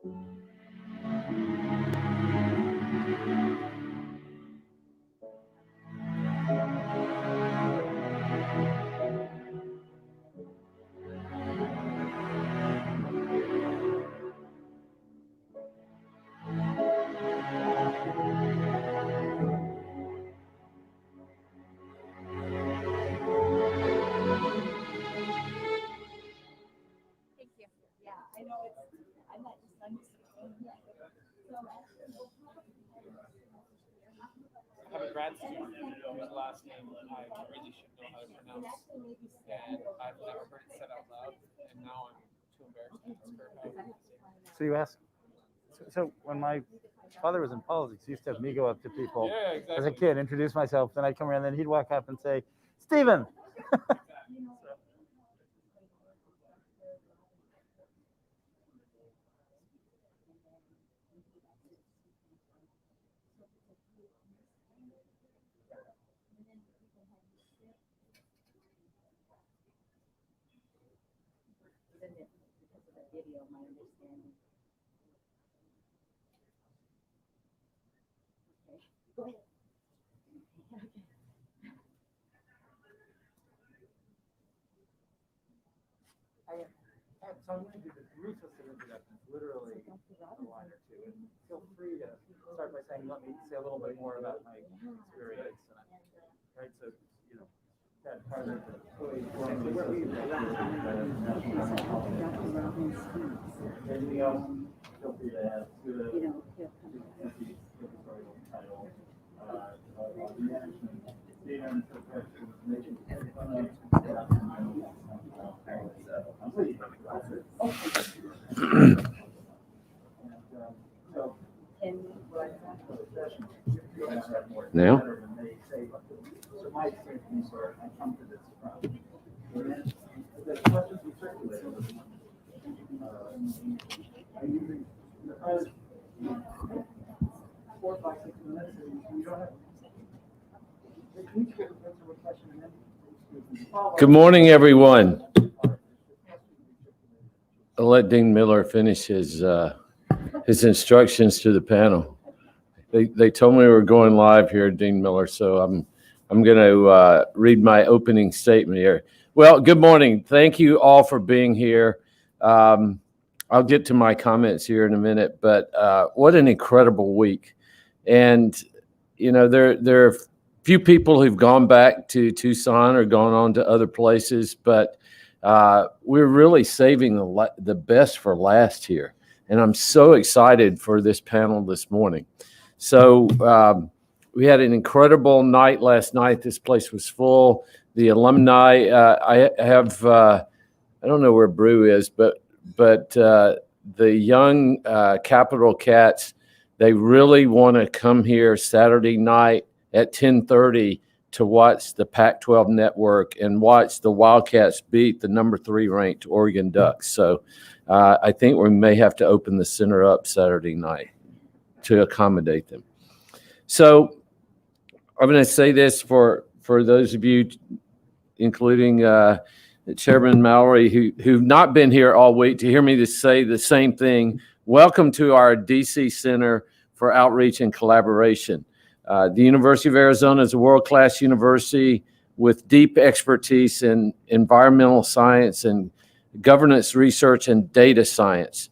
I have a grad student whose last name I really should know how to pronounce, and I've never heard it said out loud, and now I'm too embarrassed to ask her how to say it. So you ask. So when my father was in politics, he used to have me go up to people as a kid, introduce myself, then I'd come around, then he'd walk up and say, "Stephen." So I'm going to do the briefest of introductions, literally a line or two. And feel free to start by saying, let me say a little bit more about my experience. Right, so, you know, that part of anything else, feel free to add to it. Now? Good morning, everyone. I'll let Dean Miller finish his instructions to the panel. They told me we were going live here, Dean Miller, so I'm going to read my opening statement here. Well, good morning. Thank you all for being here. I'll get to my comments here in a minute, but what an incredible week. And, you know, there are few people who've gone back to Tucson or gone on to other places, but we're really saving the best for last here. And I'm so excited for this panel this morning. So we had an incredible night last night. This place was full. The alumni, I have, I don't know where Brew is, but the young Capital Cats, they really want to come here Saturday night at 10:30 to watch the Pac-12 network and watch the Wildcats beat the number 3 ranked Oregon Ducks. So I think we may have to open the center up Saturday night to accommodate them. So I'm going to say this for those of you, including Chairman Mallory, who've not been here all week, to hear me to say the same thing. Welcome to our DC Center for Outreach and Collaboration. The University of Arizona is a world-class university with deep expertise in environmental science and governance research and data science.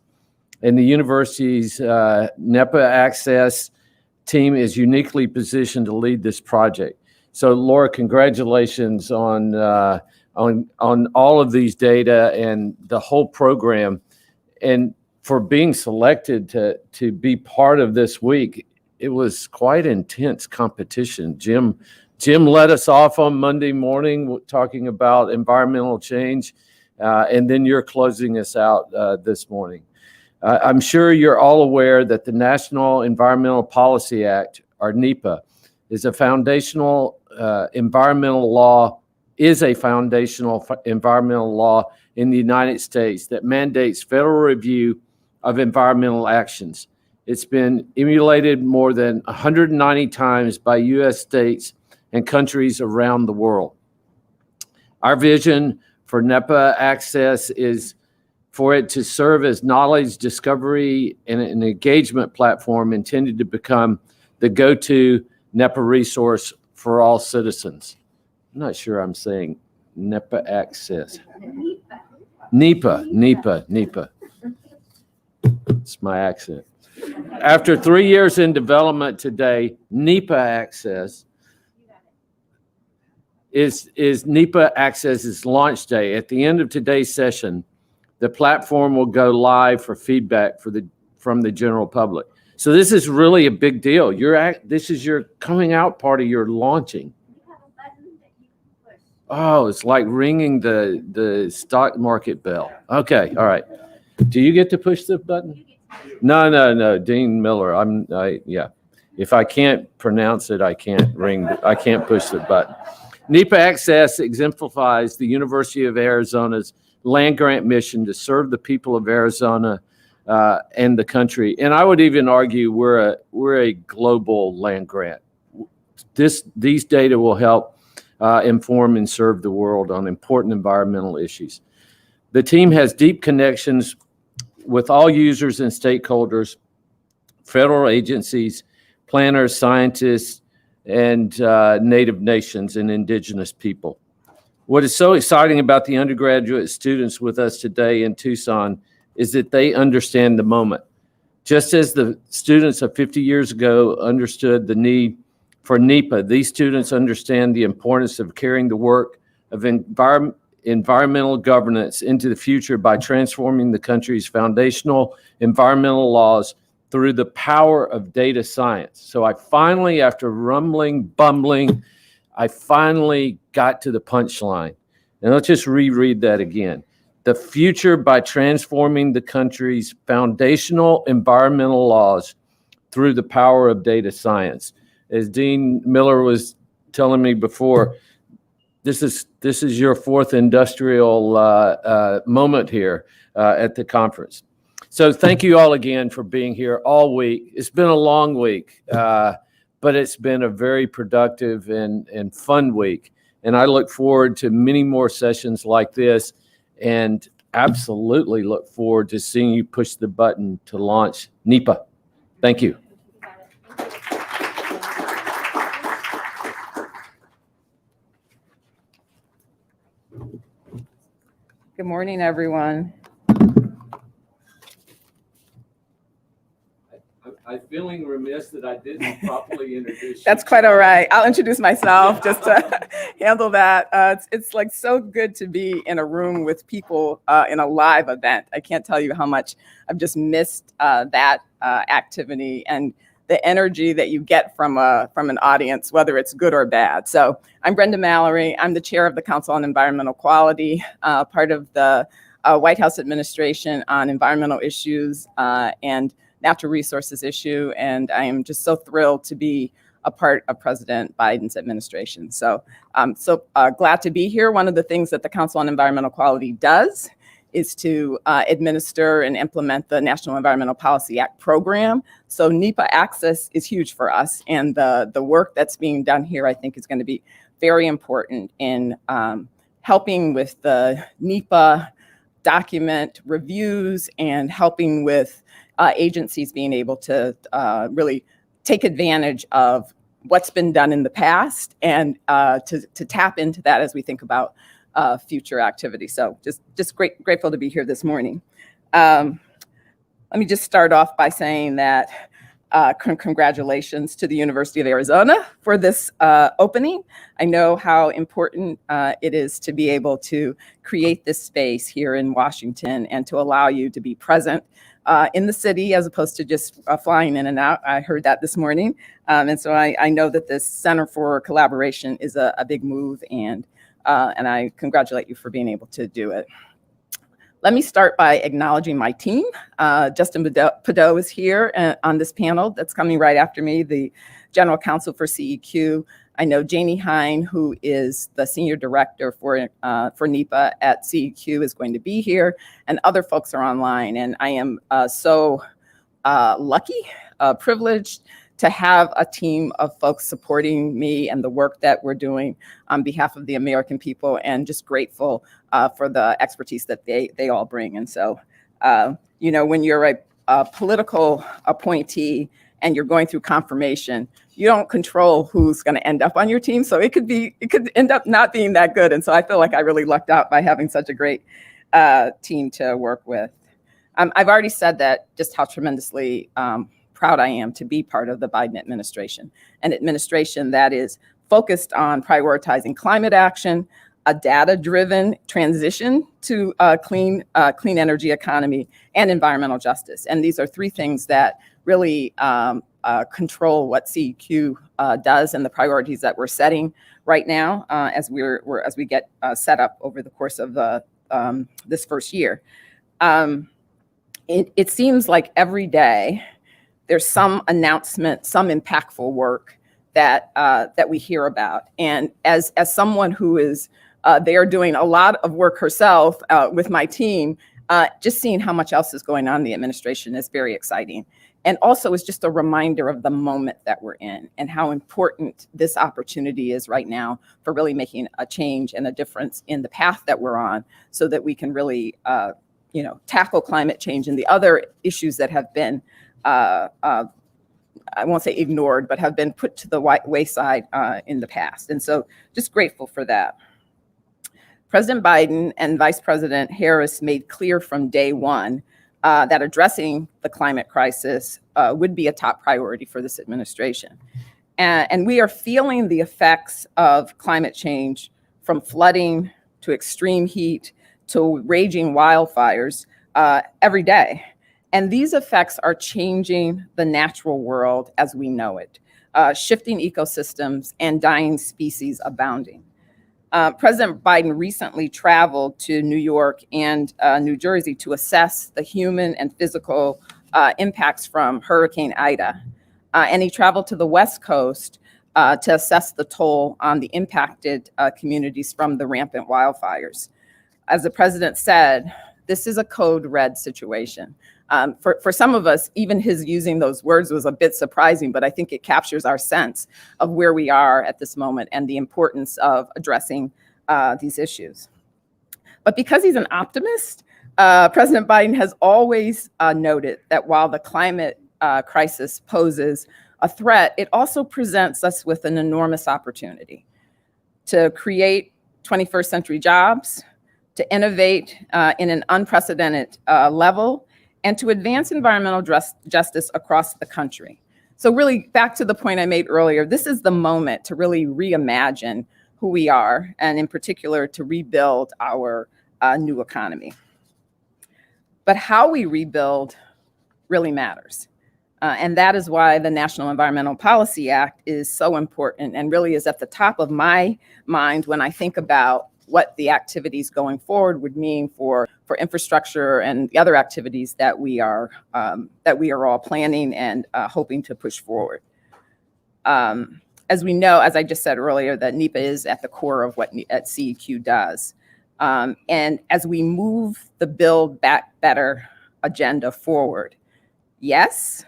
And the university's NEPAccess team is uniquely positioned to lead this project. So, Laura, congratulations on all of these data and the whole program, and for being selected to be part of this week. It was quite intense competition. Jim led us off on Monday morning talking about environmental change, and then you're closing us out this morning. I'm sure you're all aware that the National Environmental Policy Act, or NEPA, is a foundational environmental law in the United States that mandates federal review of environmental actions. It's been emulated more than 190 times by U.S. states and countries around the world. Our vision for NEPAccess is for it to serve as knowledge discovery and an engagement platform intended to become the go-to NEPA resource for all citizens. I'm not sure I'm saying NEPAccess. NEPA. It's my accent. After 3 years in development today, NEPAccess is NEPAccess's launch day. At the end of today's session, the platform will go live for feedback from the general public. So this is really a big deal. This is your coming out party. You're launching. Oh, it's like ringing the stock market bell. Okay, all right. Do you get to push the button? No. Dean Miller. Yeah. If I can't pronounce it, I can't push the button. NEPAccess exemplifies the University of Arizona's land grant mission to serve the people of Arizona and the country. And I would even argue we're a global land grant. These data will help inform and serve the world on important environmental issues. The team has deep connections with all users and stakeholders, federal agencies, planners, scientists, and Native nations and indigenous people. What is so exciting about the undergraduate students with us today in Tucson is that they understand the moment. Just as the students of 50 years ago understood the need for NEPA, these students understand the importance of carrying the work of environmental governance into the future by transforming the country's foundational environmental laws through the power of data science. So I finally, after bumbling, I finally got to the punchline. And let's just reread that again. The future by transforming the country's foundational environmental laws through the power of data science. As Dean Miller was telling me before, this is your fourth industrial moment here at the conference. So thank you all again for being here all week. It's been a long week, but it's been a very productive and fun week. And I look forward to many more sessions like this, and absolutely look forward to seeing you push the button to launch NEPA. Thank you. Good morning, everyone. I'm feeling remiss that I didn't properly introduce you. That's quite all right. I'll introduce myself just to handle that. It's like so good to be in a room with people in a live event. I can't tell you how much I've just missed that activity and the energy that you get from an audience, whether it's good or bad. So I'm Brenda Mallory. I'm the chair of the Council on Environmental Quality, part of the White House administration on environmental issues and natural resources issue. And I am just so thrilled to be a part of President Biden's administration. So I'm so glad to be here. One of the things that the Council on Environmental Quality does is to administer and implement the National Environmental Policy Act program. So NEPAccess is huge for us. And the work that's being done here, I think, is going to be very important in helping with the NEPA document reviews and helping with agencies being able to really take advantage of what's been done in the past and to tap into that as we think about future activity. So just grateful to be here this morning. Let me just start off by saying that congratulations to the University of Arizona for this opening. I know how important it is to be able to create this space here in Washington and to allow you to be present in the city as opposed to just flying in and out. I heard that this morning. And so I know that this Center for Collaboration is a big move, and I congratulate you for being able to do it. Let me start by acknowledging my team. Justin Padot is here on this panel that's coming right after me, the General Counsel for CEQ. I know Janie Hine, who is the Senior Director for NEPA at CEQ, is going to be here, and other folks are online. And I am so lucky, privileged to have a team of folks supporting me and the work that we're doing on behalf of the American people, and just grateful for the expertise that they all bring. And so When you're a political appointee and you're going through confirmation, you don't control who's going to end up on your team. So it could end up not being that good. And so I feel like I really lucked out by having such a great team to work with. I've already said that, just how tremendously proud I am to be part of the Biden administration, an administration that is focused on prioritizing climate action, a data-driven transition to a clean energy economy, and environmental justice. And these are three things that really control what CEQ does and the priorities that we're setting right now as we get set up over the course of this first year. It seems like every day there's some announcement, some impactful work that we hear about. And as someone who is there doing a lot of work herself with my team, just seeing how much else is going on in the administration is very exciting. And also it's just a reminder of the moment that we're in and how important this opportunity is right now for really making a change and a difference in the path that we're on, so that we can really tackle climate change and the other issues that have been I won't say ignored, but have been put to the wayside in the past. And so just grateful for that. President Biden and Vice President Harris made clear from day one that addressing the climate crisis would be a top priority for this administration. And we are feeling the effects of climate change, from flooding to extreme heat to raging wildfires every day. And these effects are changing the natural world as we know it, shifting ecosystems and dying species abounding. President Biden recently traveled to New York and New Jersey to assess the human and physical impacts from Hurricane Ida. And he traveled to the West Coast to assess the toll on the impacted communities from the rampant wildfires. As the president said, this is a code red situation. For some of us, even his using those words was a bit surprising, but I think it captures our sense of where we are at this moment and the importance of addressing these issues. But because he's an optimist, President Biden has always noted that while the climate crisis poses a threat, it also presents us with an enormous opportunity to create 21st century jobs, to innovate in an unprecedented level, and to advance environmental justice across the country. So really, back to the point I made earlier, this is the moment to really reimagine who we are, and in particular, to rebuild our new economy. But how we rebuild really matters. And that is why the National Environmental Policy Act is so important and really is at the top of my mind when I think about what the activities going forward would mean for infrastructure and the other activities that we are all planning and hoping to push forward. As we know, as I just said earlier, that NEPA is at the core of what CEQ does. And as we move the Build Back Better agenda forward, yes,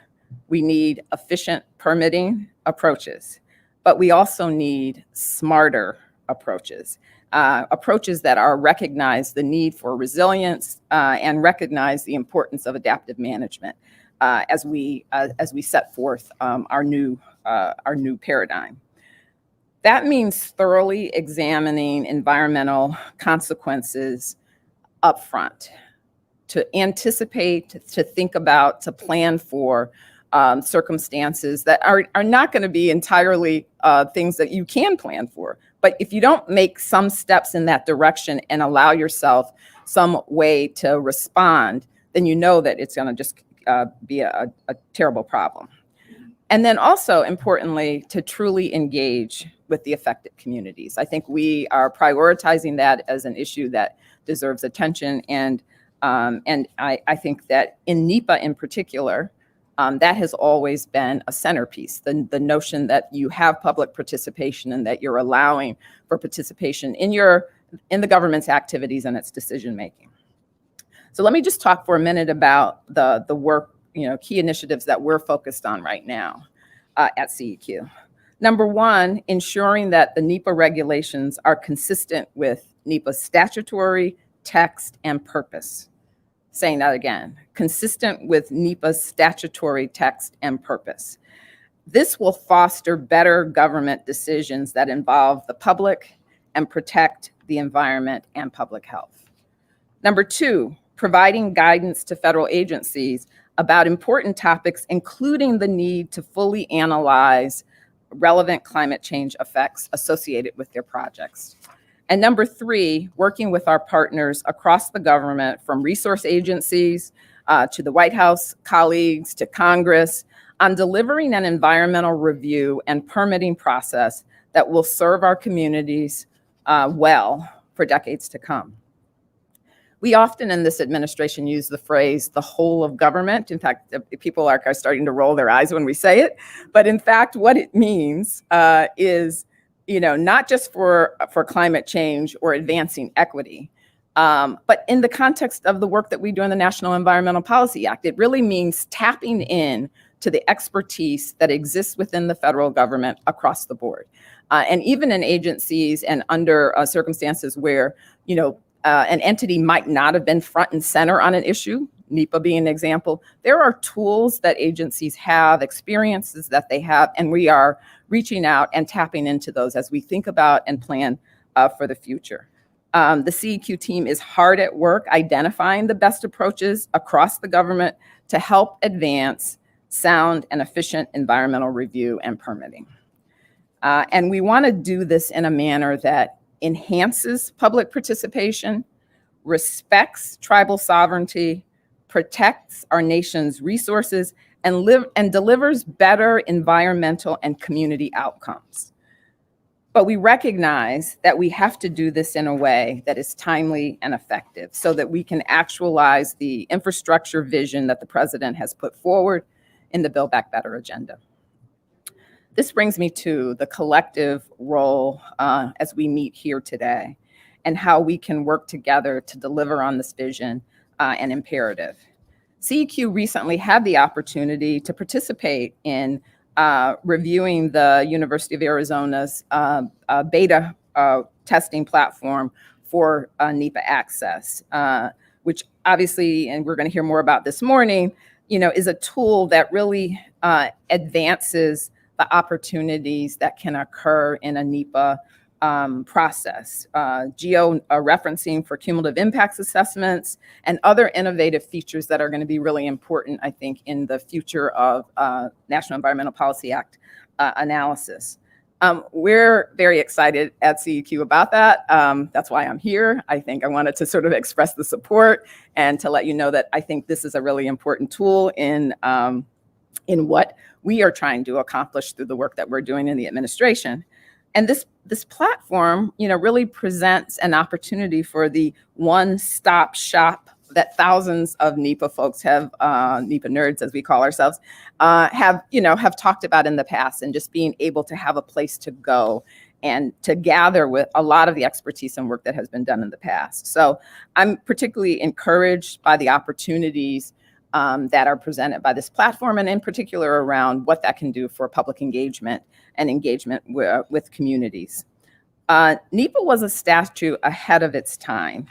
we need efficient permitting approaches, but we also need smarter approaches. Approaches that are recognize the need for resilience and recognize the importance of adaptive management as we set forth our new paradigm. That means thoroughly examining environmental consequences upfront, to anticipate, to think about, to plan for circumstances that are not going to be entirely things that you can plan for. But if you don't make some steps in that direction and allow yourself some way to respond, then you know that it's going to just be a terrible problem. And then also, importantly, to truly engage with the affected communities. I think we are prioritizing that as an issue that deserves attention. And I think that in NEPA in particular, that has always been a centerpiece, the notion that you have public participation and that you're allowing for participation in the government's activities and its decision making. So let me just talk for a minute about the work, key initiatives that we're focused on right now at CEQ. Number one, ensuring that the NEPA regulations are consistent with NEPA's statutory text and purpose. saying that again, consistent with NEPA's statutory text and purpose. This will foster better government decisions that involve the public and protect the environment and public health. Number two, providing guidance to federal agencies about important topics, including the need to fully analyze relevant climate change effects associated with their projects. And number three, working with our partners across the government, from resource agencies to the White House colleagues to Congress, on delivering an environmental review and permitting process that will serve our communities well for decades to come. We often in this administration use the phrase, the whole of government. In fact, people are starting to roll their eyes when we say it. But in fact, what it means is, not just for climate change or advancing equity, but in the context of the work that we do in the National Environmental Policy Act, it really means tapping in to the expertise that exists within the federal government across the board. And even in agencies and under circumstances where, an entity might not have been front and center on an issue, NEPA being an example, there are tools that agencies have, experiences that they have, and we are reaching out and tapping into those as we think about and plan for the future. The CEQ team is hard at work identifying the best approaches across the government to help advance sound and efficient environmental review and permitting. And we want to do this in a manner that enhances public participation, respects tribal sovereignty, protects our nation's resources, and delivers better environmental and community outcomes. But we recognize that we have to do this in a way that is timely and effective so that we can actualize the infrastructure vision that the president has put forward in the Build Back Better agenda. This brings me to the collective role as we meet here today and how we can work together to deliver on this vision and imperative. CEQ recently had the opportunity to participate in reviewing the University of Arizona's beta testing platform for NEPAccess, which obviously, and we're going to hear more about this morning, is a tool that really advances the opportunities that can occur in a NEPA process, geo-referencing for cumulative impacts assessments, and other innovative features that are going to be really important, I think, in the future of National Environmental Policy Act analysis. We're very excited at CEQ about that. That's why I'm here. I think I wanted to sort of express the support and to let you know that I think this is a really important tool in what we are trying to accomplish through the work that we're doing in the administration. And this platform, really presents an opportunity for the one-stop shop that thousands of NEPA folks have, NEPA nerds as we call ourselves, have talked about in the past, and just being able to have a place to go and to gather with a lot of the expertise and work that has been done in the past. So I'm particularly encouraged by the opportunities that are presented by this platform, and in particular around what that can do for public engagement and engagement with communities. NEPA was a statute ahead of its time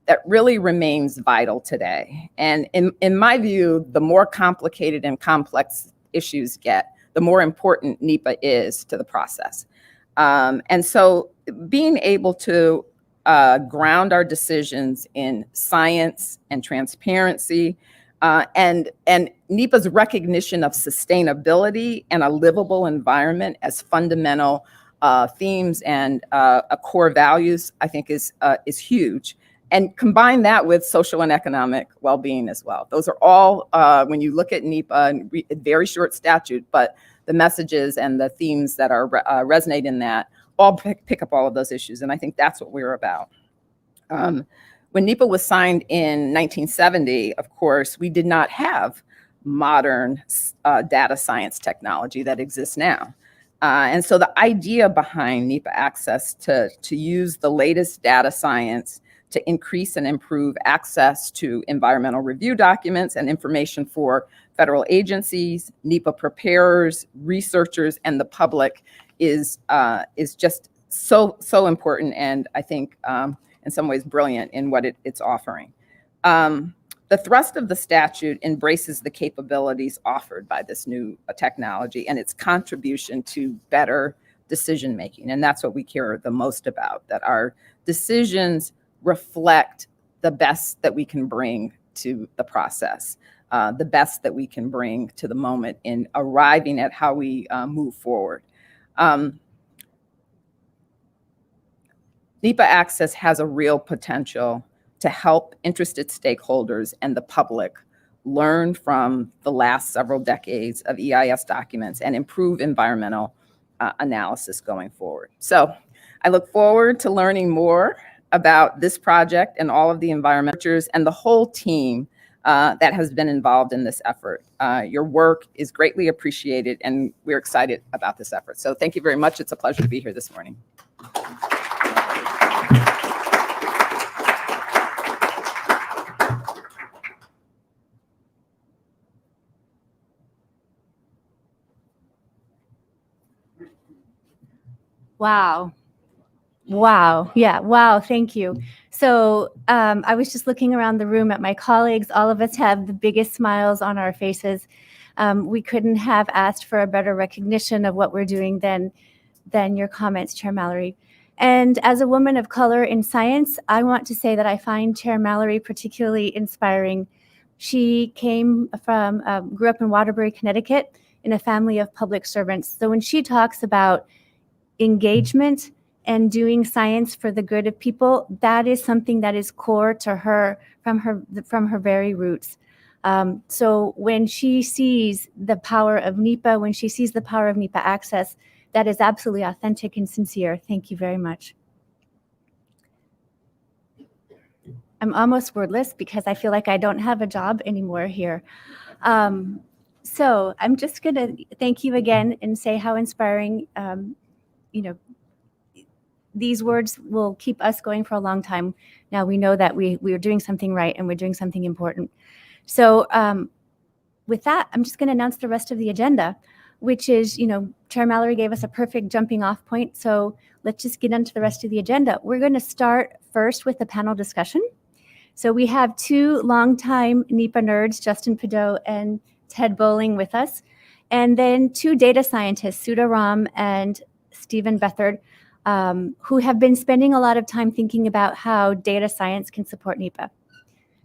that really remains vital today. And in my view, the more complicated and complex issues get, the more important NEPA is to the process. And so being able to ground our decisions in science and transparency, and NEPA's recognition of sustainability and a livable environment as fundamental themes and core values, I think is huge. And combine that with social and economic well-being as well. Those are all, when you look at NEPA, a very short statute, but the messages and the themes that are resonate in that all pick up all of those issues. And I think that's what we're about. When NEPA was signed in 1970, of course, we did not have modern data science technology that exists now. And so the idea behind NEPAccess to use the latest data science to increase and improve access to environmental review documents and information for federal agencies, NEPA preparers, researchers, and the public is just so important, and I think in some ways brilliant in what it's offering. The thrust of the statute embraces the capabilities offered by this new technology and its contribution to better decision making. And that's what we care the most about, that our decisions reflect the best that we can bring to the process, the best that we can bring to the moment in arriving at how we move forward. NEPAccess has a real potential to help interested stakeholders and the public learn from the last several decades of EIS documents and improve environmental analysis going forward. So I look forward to learning more about this project and all of the environmentals and the whole team that has been involved in this effort. Your work is greatly appreciated, and we're excited about this effort. So thank you very much. It's a pleasure to be here this morning. Wow. Wow. Yeah. Wow. Thank you. So I was just looking around the room at my colleagues. All of us have the biggest smiles on our faces. We couldn't have asked for a better recognition of what we're doing than your comments, Chair Mallory. And as a woman of color in science, I want to say that I find Chair Mallory particularly inspiring. She grew up in Waterbury, Connecticut, in a family of public servants. So when she talks about engagement and doing science for the good of people, that is something that is core to her from her very roots. So when she sees the power of NEPA, when she sees the power of NEPAccess, that is absolutely authentic and sincere. Thank you very much. I'm almost wordless because I feel like I don't have a job anymore here. So I'm just going to thank you again and say how inspiring, these words will keep us going for a long time. Now we know that we are doing something right and we're doing something important. So with that, I'm just going to announce the rest of the agenda, which is, Chair Mallory gave us a perfect jumping off point. So let's just get into the rest of the agenda. We're going to start first with the panel discussion. So we have two longtime NEPA nerds, Justin Pideaux and Ted Bowling, with us, and then two data scientists, Sudha Ram and Stephen Bethard, who have been spending a lot of time thinking about how data science can support NEPA.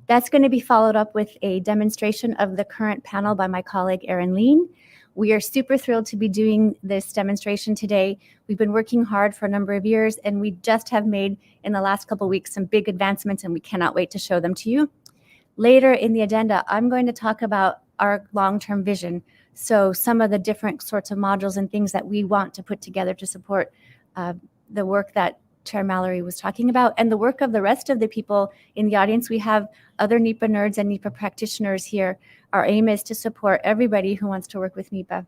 That's going to be followed up with a demonstration of the current panel by my colleague, Erin Lean. We are super thrilled to be doing this demonstration today. We've been working hard for a number of years, and we just have made, in the last couple of weeks, some big advancements, and we cannot wait to show them to you. Later in the agenda, I'm going to talk about our long-term vision. So some of the different sorts of modules and things that we want to put together to support the work that Chair Mallory was talking about and the work of the rest of the people in the audience. We have other NEPA nerds and NEPA practitioners here. Our aim is to support everybody who wants to work with NEPA.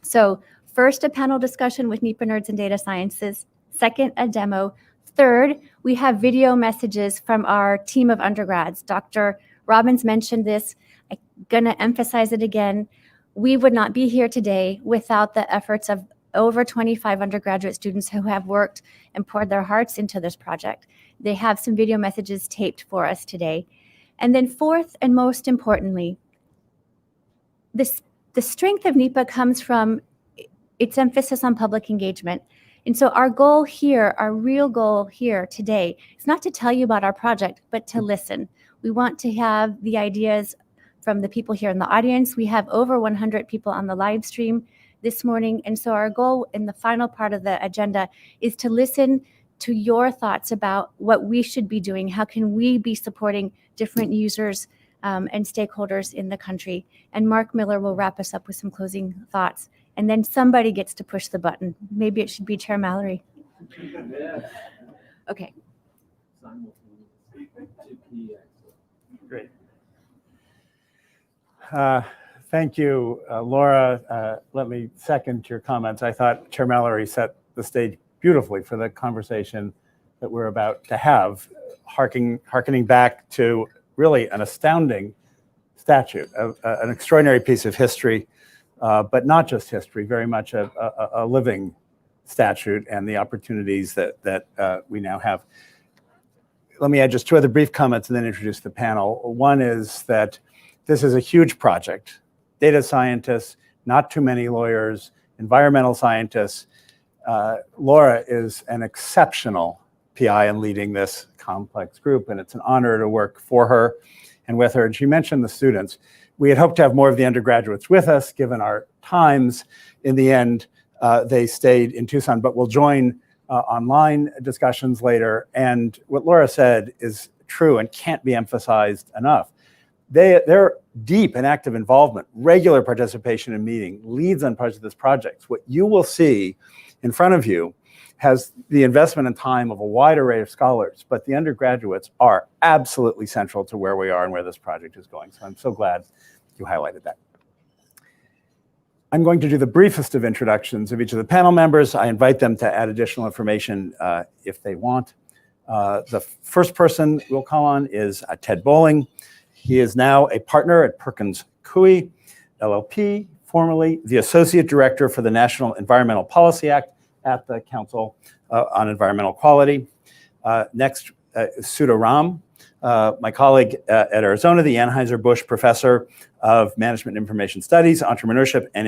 So first, a panel discussion with NEPA nerds and data sciences. Second, a demo. Third, we have video messages from our team of undergrads. Dr. Robbins mentioned this. I'm going to emphasize it again. We would not be here today without the efforts of over 25 undergraduate students who have worked and poured their hearts into this project. They have some video messages taped for us today. And then fourth, and most importantly, the strength of NEPA comes from its emphasis on public engagement. And so our goal here, our real goal here today, is not to tell you about our project, but to listen. We want to have the ideas from the people here in the audience. We have over 100 people on the live stream this morning. And so our goal in the final part of the agenda is to listen to your thoughts about what we should be doing. How can we be supporting different users and stakeholders in the country? And Mark Miller will wrap us up with some closing thoughts. And then somebody gets to push the button. Maybe it should be Chair Mallory. Okay. Great. Thank you, Laura. Let me second your comments. I thought Chair Mallory set the stage beautifully for the conversation that we're about to have, hearkening back to really an astounding statute, an extraordinary piece of history, but not just history, very much a living statute and the opportunities that we now have. let me add just two other brief comments and then introduce the panel. One is that this is a huge project. Data scientists, not too many lawyers, environmental scientists. Laura is an exceptional PI in leading this complex group, and it's an honor to work for her and with her. And she mentioned the students. We had hoped to have more of the undergraduates with us, given our times. In the end, they stayed in Tucson, but will join online discussions later. And what Laura said is true and can't be emphasized enough. Their deep and active involvement, regular participation in meeting, leads on parts of this project. What you will see in front of you has the investment and time of a wide array of scholars, but the undergraduates are absolutely central to where we are and where this project is going. So I'm so glad you highlighted that. I'm going to do the briefest of introductions of each of the panel members. I invite them to add additional information if they want. The first person we'll call on is Ted Bowling. He is now a partner at Perkins Coie, LLP, formerly the Associate Director for the National Environmental Policy Act at the Council on Environmental Quality. Next, Sudha Ram, my colleague at Arizona, the Anheuser-Busch Professor of Management and Information Studies, Entrepreneurship and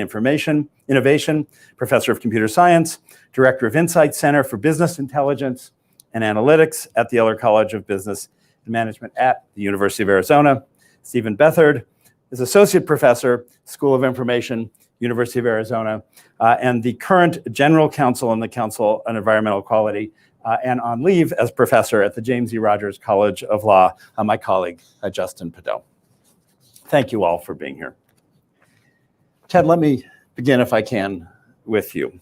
Innovation, Professor of Computer Science, Director of Insight Center for Business Intelligence and Analytics at the Eller College of Business and Management at the University of Arizona. Stephen Bethard is Associate Professor, School of Information, University of Arizona, and the current General Counsel in the Council on Environmental Quality, and on leave as professor at the James E. Rogers College of Law, my colleague, Justin Padot. Thank you all for being here. Ted, let me begin, if I can, with you.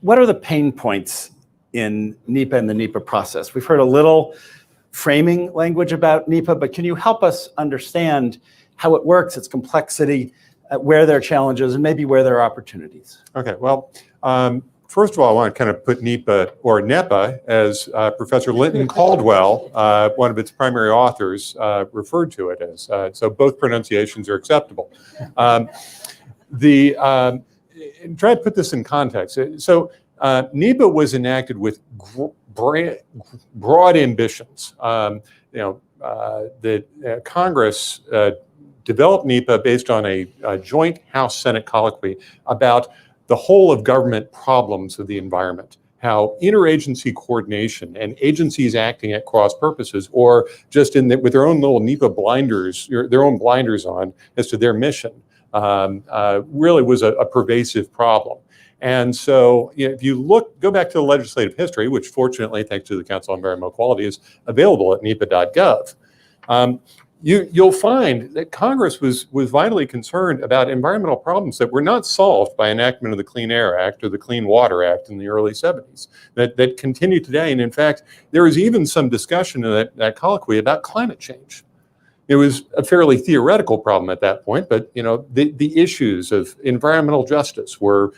What are the pain points in NEPA and the NEPA process? We've heard a little framing language about NEPA, but can you help us understand how it works, its complexity, where there are challenges, and maybe where there are opportunities? Okay, well, first of all, I want to kind of put NEPA, or NEPA, as Professor Linton Caldwell, one of its primary authors, referred to it as. So both pronunciations are acceptable. Try to put this in context. So NEPA was enacted with broad ambitions. Congress developed NEPA based on a joint House-Senate colloquy about the whole of government problems of the environment, how interagency coordination and agencies acting at cross purposes, or just with their own little NEPA blinders, their own blinders on as to their mission, really was a pervasive problem. And so if you go back to the legislative history, which fortunately, thanks to the Council on Environmental Quality, is available at nepa.gov, you'll find that Congress was vitally concerned about environmental problems that were not solved by enactment of the Clean Air Act or the Clean Water Act in the early 70s, that continue today. And in fact, there was even some discussion in that colloquy about climate change. It was a fairly theoretical problem at that point, but the issues of environmental justice were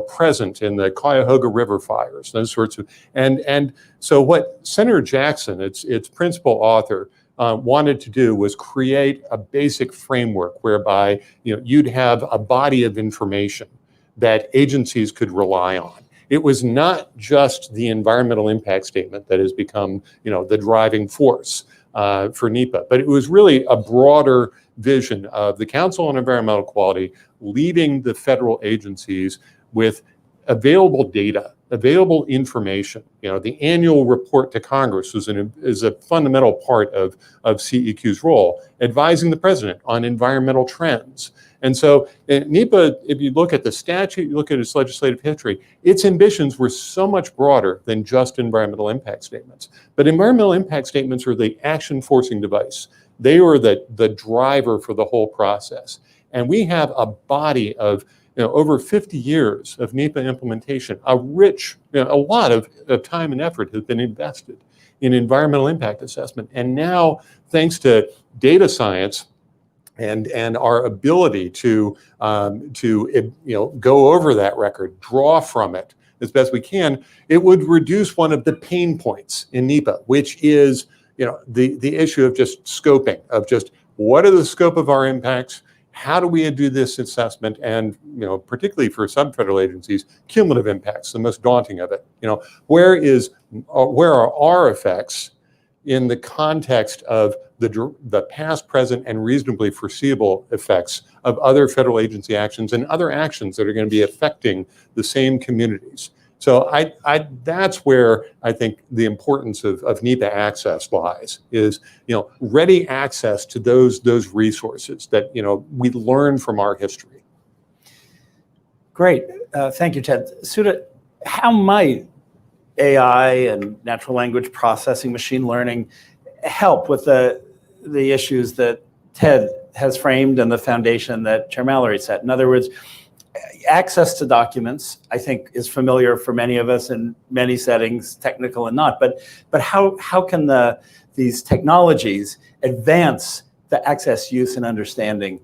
present in the Cuyahoga River fires, those sorts of, and so what Senator Jackson, its principal author, wanted to do was create a basic framework whereby you'd have a body of information that agencies could rely on. It was not just the environmental impact statement that has become the driving force for NEPA, but it was really a broader vision of the Council on Environmental Quality leading the federal agencies with available data, available information. The annual report to Congress is a fundamental part of CEQ's role, advising the president on environmental trends. And so NEPA, if you look at the statute, you look at its legislative history, its ambitions were so much broader than just environmental impact statements. But environmental impact statements are the action forcing device. They were the driver for the whole process. And we have a body of over 50 years of NEPA implementation. A lot of time and effort has been invested in environmental impact assessment. And now, thanks to data science, and our ability to go over that record, draw from it as best we can, it would reduce one of the pain points in NEPA, which is the issue of just scoping, of just what are the scope of our impacts how do we do this assessment? And, particularly for some federal agencies, cumulative impacts, the most daunting of it. Where are our effects in the context of the past, present, and reasonably foreseeable effects of other federal agency actions and other actions that are going to be affecting the same communities? So that's where I think the importance of NEPAccess lies, is, ready access to those resources that, we learn from our history. Great. Thank you, Ted. Sudha, how might AI and natural language processing, machine learning help with the issues that Ted has framed and the foundation that Chair Mallory set? In other words, access to documents, I think, is familiar for many of us in many settings, technical and not. But how can these technologies advance the access, use, and understanding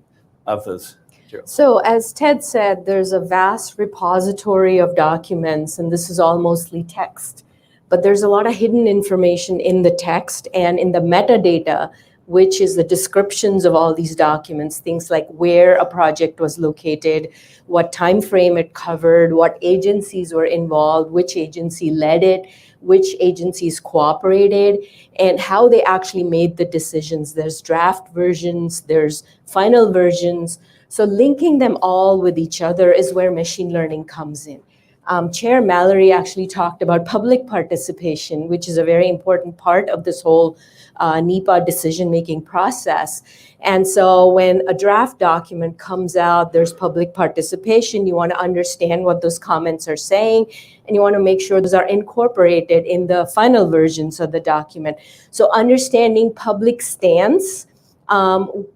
of those materials? So as Ted said, there's a vast repository of documents, and this is all mostly text. But there's a lot of hidden information in the text and in the metadata, which is the descriptions of all these documents, things like where a project was located, what time frame it covered, what agencies were involved, which agency led it, which agencies cooperated, and how they actually made the decisions. There's draft versions, there's final versions. So linking them all with each other is where machine learning comes in. Chair Mallory actually talked about public participation, which is a very important part of this whole NEPA decision-making process. And so when a draft document comes out, there's public participation. You want to understand what those comments are saying, and you want to make sure those are incorporated in the final versions of the document. So understanding public stance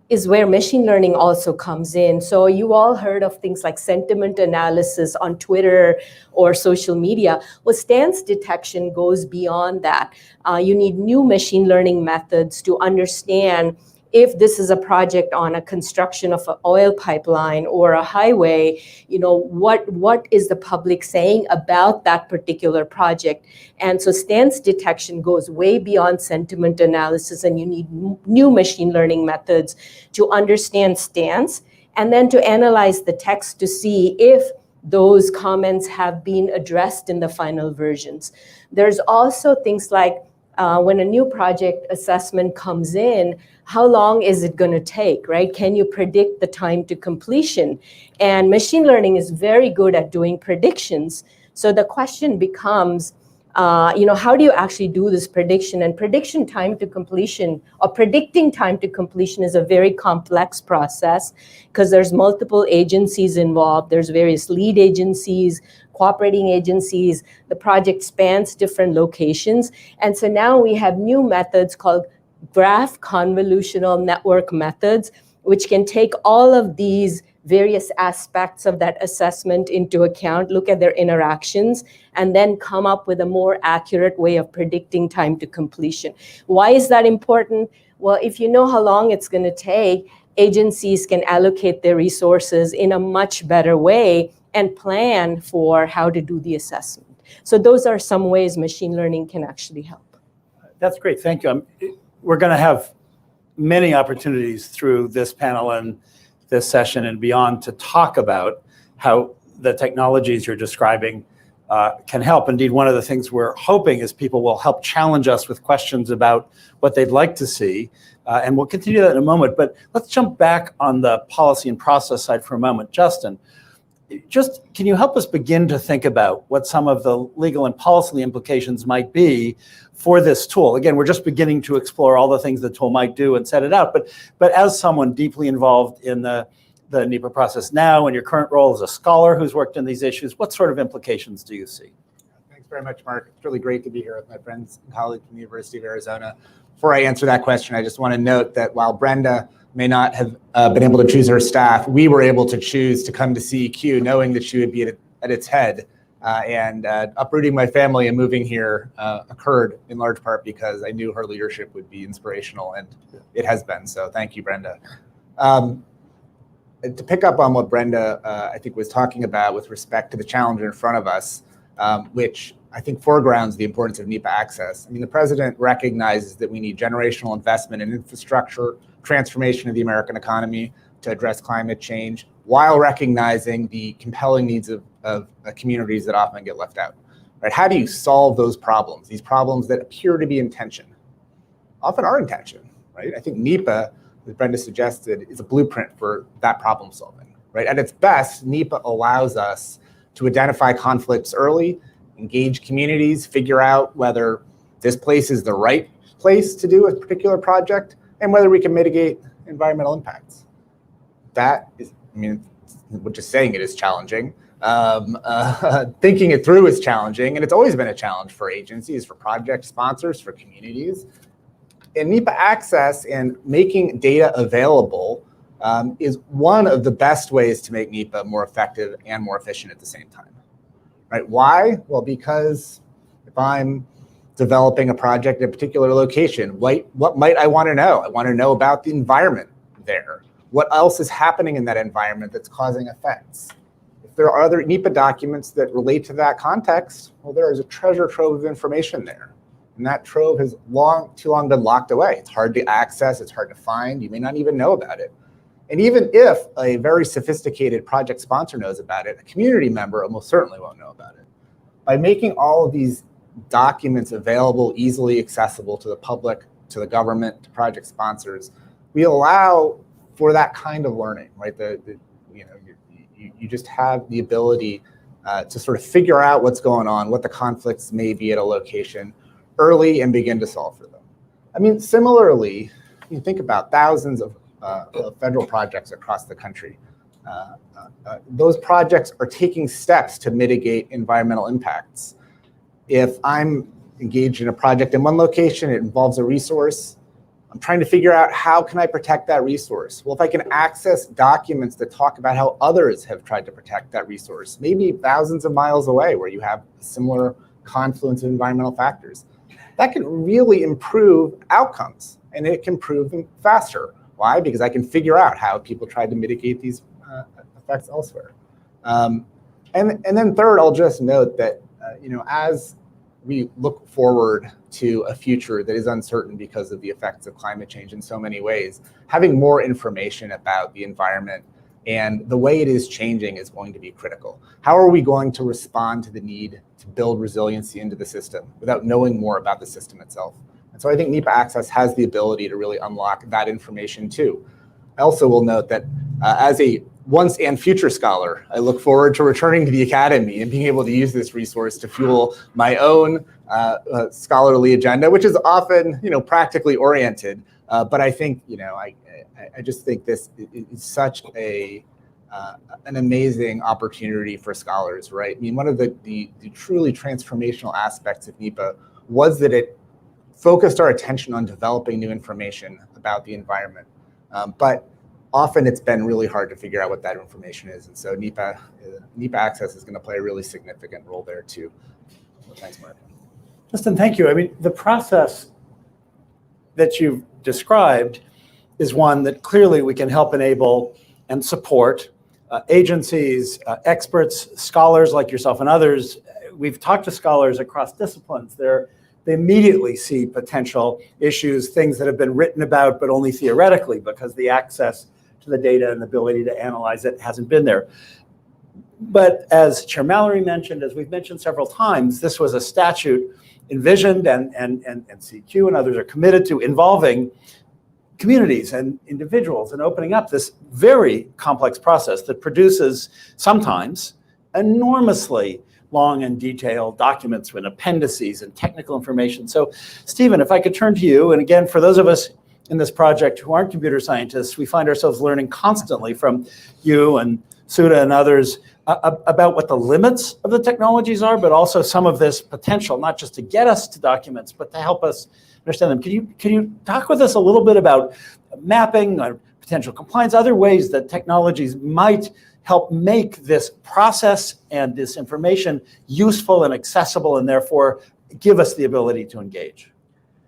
is where machine learning also comes in. So you all heard of things like sentiment analysis on Twitter or social media. Well, stance detection goes beyond that. You need new machine learning methods to understand if this is a project on a construction of an oil pipeline or a highway, what is the public saying about that particular project? And so stance detection goes way beyond sentiment analysis, and you need new machine learning methods to understand stance and then to analyze the text to see if those comments have been addressed in the final versions. There's also things like when a new project assessment comes in, how long is it going to take, right? Can you predict the time to completion? And machine learning is very good at doing predictions. So the question becomes, how do you actually do this prediction? And prediction time to completion, or predicting time to completion, is a very complex process because there's multiple agencies involved. There's various lead agencies, cooperating agencies. The project spans different locations. And so now we have new methods called graph convolutional network methods, which can take all of these various aspects of that assessment into account, look at their interactions, and then come up with a more accurate way of predicting time to completion. Why is that important? Well, if you know how long it's going to take, agencies can allocate their resources in a much better way and plan for how to do the assessment. So those are some ways machine learning can actually help. That's great. Thank you. We're going to have many opportunities through this panel and this session and beyond to talk about how the technologies you're describing can help. Indeed, one of the things we're hoping is people will help challenge us with questions about what they'd like to see. And we'll continue that in a moment. But let's jump back on the policy and process side for a moment. Justin, can you help us begin to think about what some of the legal and policy implications might be for this tool? Again, we're just beginning to explore all the things the tool might do and set it out. But as someone deeply involved in the NEPA process now, in your current role as a scholar who's worked in these issues, what sort of implications do you see? Thanks very much, Mark. It's really great to be here with my friends and colleagues from the University of Arizona. Before I answer that question, I just want to note that while Brenda may not have been able to choose her staff, we were able to choose to come to CEQ knowing that she would be at its head. And uprooting my family and moving here occurred in large part because I knew her leadership would be inspirational, and it has been. So thank you, Brenda. To pick up on what Brenda, I think, was talking about with respect to the challenge in front of us, which I think foregrounds the importance of NEPAccess. I mean, the president recognizes that we need generational investment in infrastructure, transformation of the American economy, to address climate change while recognizing the compelling needs of communities that often get left out. Right? How do you solve those problems? These problems that appear to be in tension, often are in tension, right? I think NEPA, as Brenda suggested, is a blueprint for that problem solving, right? At its best, NEPA allows us to identify conflicts early, engage communities, figure out whether this place is the right place to do a particular project, and whether we can mitigate environmental impacts. That is, I mean, just saying it is challenging. Thinking it through is challenging, and it's always been a challenge for agencies, for project sponsors, for communities. And NEPAccess and making data available is one of the best ways to make NEPA more effective and more efficient at the same time. Right? Why? Well, because if I'm developing a project in a particular location, what might I want to know? I want to know about the environment there. What else is happening in that environment that's causing effects? If there are other NEPA documents that relate to that context, well, there is a treasure trove of information there. And that trove has too long been locked away. It's hard to access, it's hard to find, you may not even know about it. And even if a very sophisticated project sponsor knows about it, a community member almost certainly won't know about it. By making all of these documents available, easily accessible to the public, to the government, to project sponsors, we allow for that kind of learning, right? You just have the ability to sort of figure out what's going on, what the conflicts may be at a location early and begin to solve for them. I mean, similarly, you think about thousands of federal projects across the country. Those projects are taking steps to mitigate environmental impacts. If I'm engaged in a project in one location, it involves a resource, I'm trying to figure out how can I protect that resource? Well, if I can access documents that talk about how others have tried to protect that resource, maybe thousands of miles away where you have a similar confluence of environmental factors, that can really improve outcomes, and it can improve them faster. Why? Because I can figure out how people tried to mitigate these effects elsewhere. And then third, I'll just note that as we look forward to a future that is uncertain because of the effects of climate change in so many ways, having more information about the environment and the way it is changing is going to be critical. How are we going to respond to the need to build resiliency into the system without knowing more about the system itself? And so I think NEPAccess has the ability to really unlock that information too. I also will note that as a once and future scholar, I look forward to returning to the academy and being able to use this resource to fuel my own scholarly agenda, which is often, practically oriented. But I think, I just think this is such an amazing opportunity for scholars, right? I mean, one of the truly transformational aspects of NEPA was that it focused our attention on developing new information about the environment. But often it's been really hard to figure out what that information is. And so NEPAccess is going to play a really significant role there too. So thanks, Mark. Justin, thank you. I mean, the process that you've described is one that clearly we can help enable and support agencies, experts, scholars like yourself and others. We've talked to scholars across disciplines. They immediately see potential issues, things that have been written about, but only theoretically because the access to the data and the ability to analyze it hasn't been there. But as Chair Mallory mentioned, as we've mentioned several times, this was a statute envisioned and CQ and others are committed to involving communities and individuals and opening up this very complex process that produces sometimes enormously long and detailed documents with appendices and technical information. So, Stephen, if I could turn to you, and again, for those of us in this project who aren't computer scientists, we find ourselves learning constantly from you and Sudha and others about what the limits of the technologies are, but also some of this potential, not just to get us to documents, but to help us understand them. Can you talk with us a little bit about mapping, potential compliance, other ways that technologies might help make this process and this information useful and accessible, and therefore give us the ability to engage?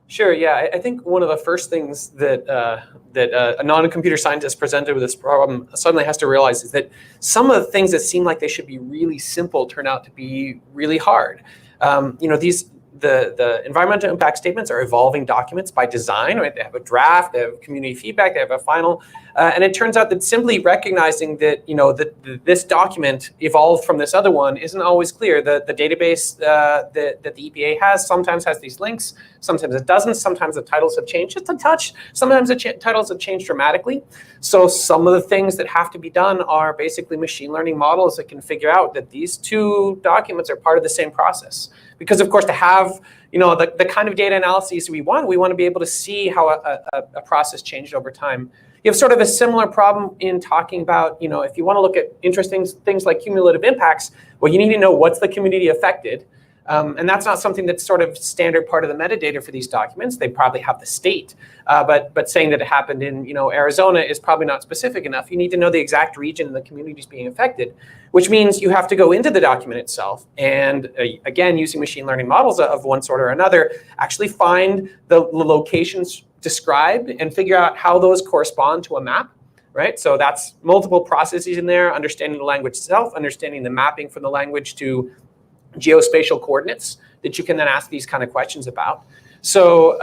Sure. Yeah, I think one of the first things that a non-computer scientist presented with this problem suddenly has to realize is that some of the things that seem like they should be really simple turn out to be really hard. The environmental impact statements are evolving documents by design, right? They have a draft, they have community feedback, they have a final. And it turns out that simply recognizing that, that this document evolved from this other one isn't always clear. The database that the EPA has sometimes has these links, sometimes it doesn't. Sometimes the titles have changed just a touch. Sometimes the titles have changed dramatically. So some of the things that have to be done are basically machine learning models that can figure out that these two documents are part of the same process. Because of course, to have the kind of data analyses we want to be able to see how a process changed over time. You have sort of a similar problem in talking about, if you want to look at interesting things like cumulative impacts, well, you need to know what's the community affected. And that's not something that's sort of standard part of the metadata for these documents. They probably have the state, but saying that it happened in Arizona is probably not specific enough. You need to know the exact region and the communities being affected, which means you have to go into the document itself and again, using machine learning models of one sort or another, actually find the locations described and figure out how those correspond to a map. Right, so that's multiple processes in there, understanding the language itself, understanding the mapping from the language to geospatial coordinates that you can then ask these kind of questions about. So,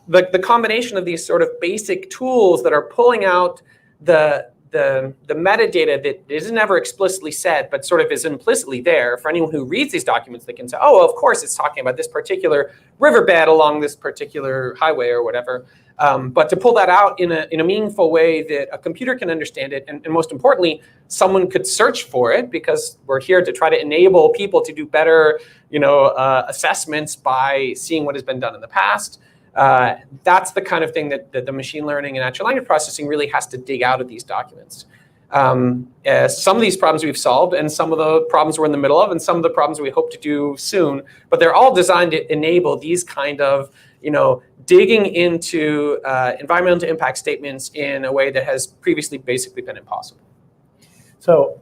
the combination of these sort of basic tools that are pulling out the metadata that isn't ever explicitly said, but sort of is implicitly there for anyone who reads these documents, they can say, oh, well, of course it's talking about this particular riverbed along this particular highway or whatever. But to pull that out in a meaningful way that a computer can understand it, and most importantly, someone could search for it, because we're here to try to enable people to do better, assessments by seeing what has been done in the past. That's the kind of thing that the machine learning and natural language processing really has to dig out of these documents. Some of these problems we've solved, and some of the problems we're in the middle of, and some of the problems we hope to do soon, but they're all designed to enable these kind of, digging into environmental impact statements in a way that has previously basically been impossible. So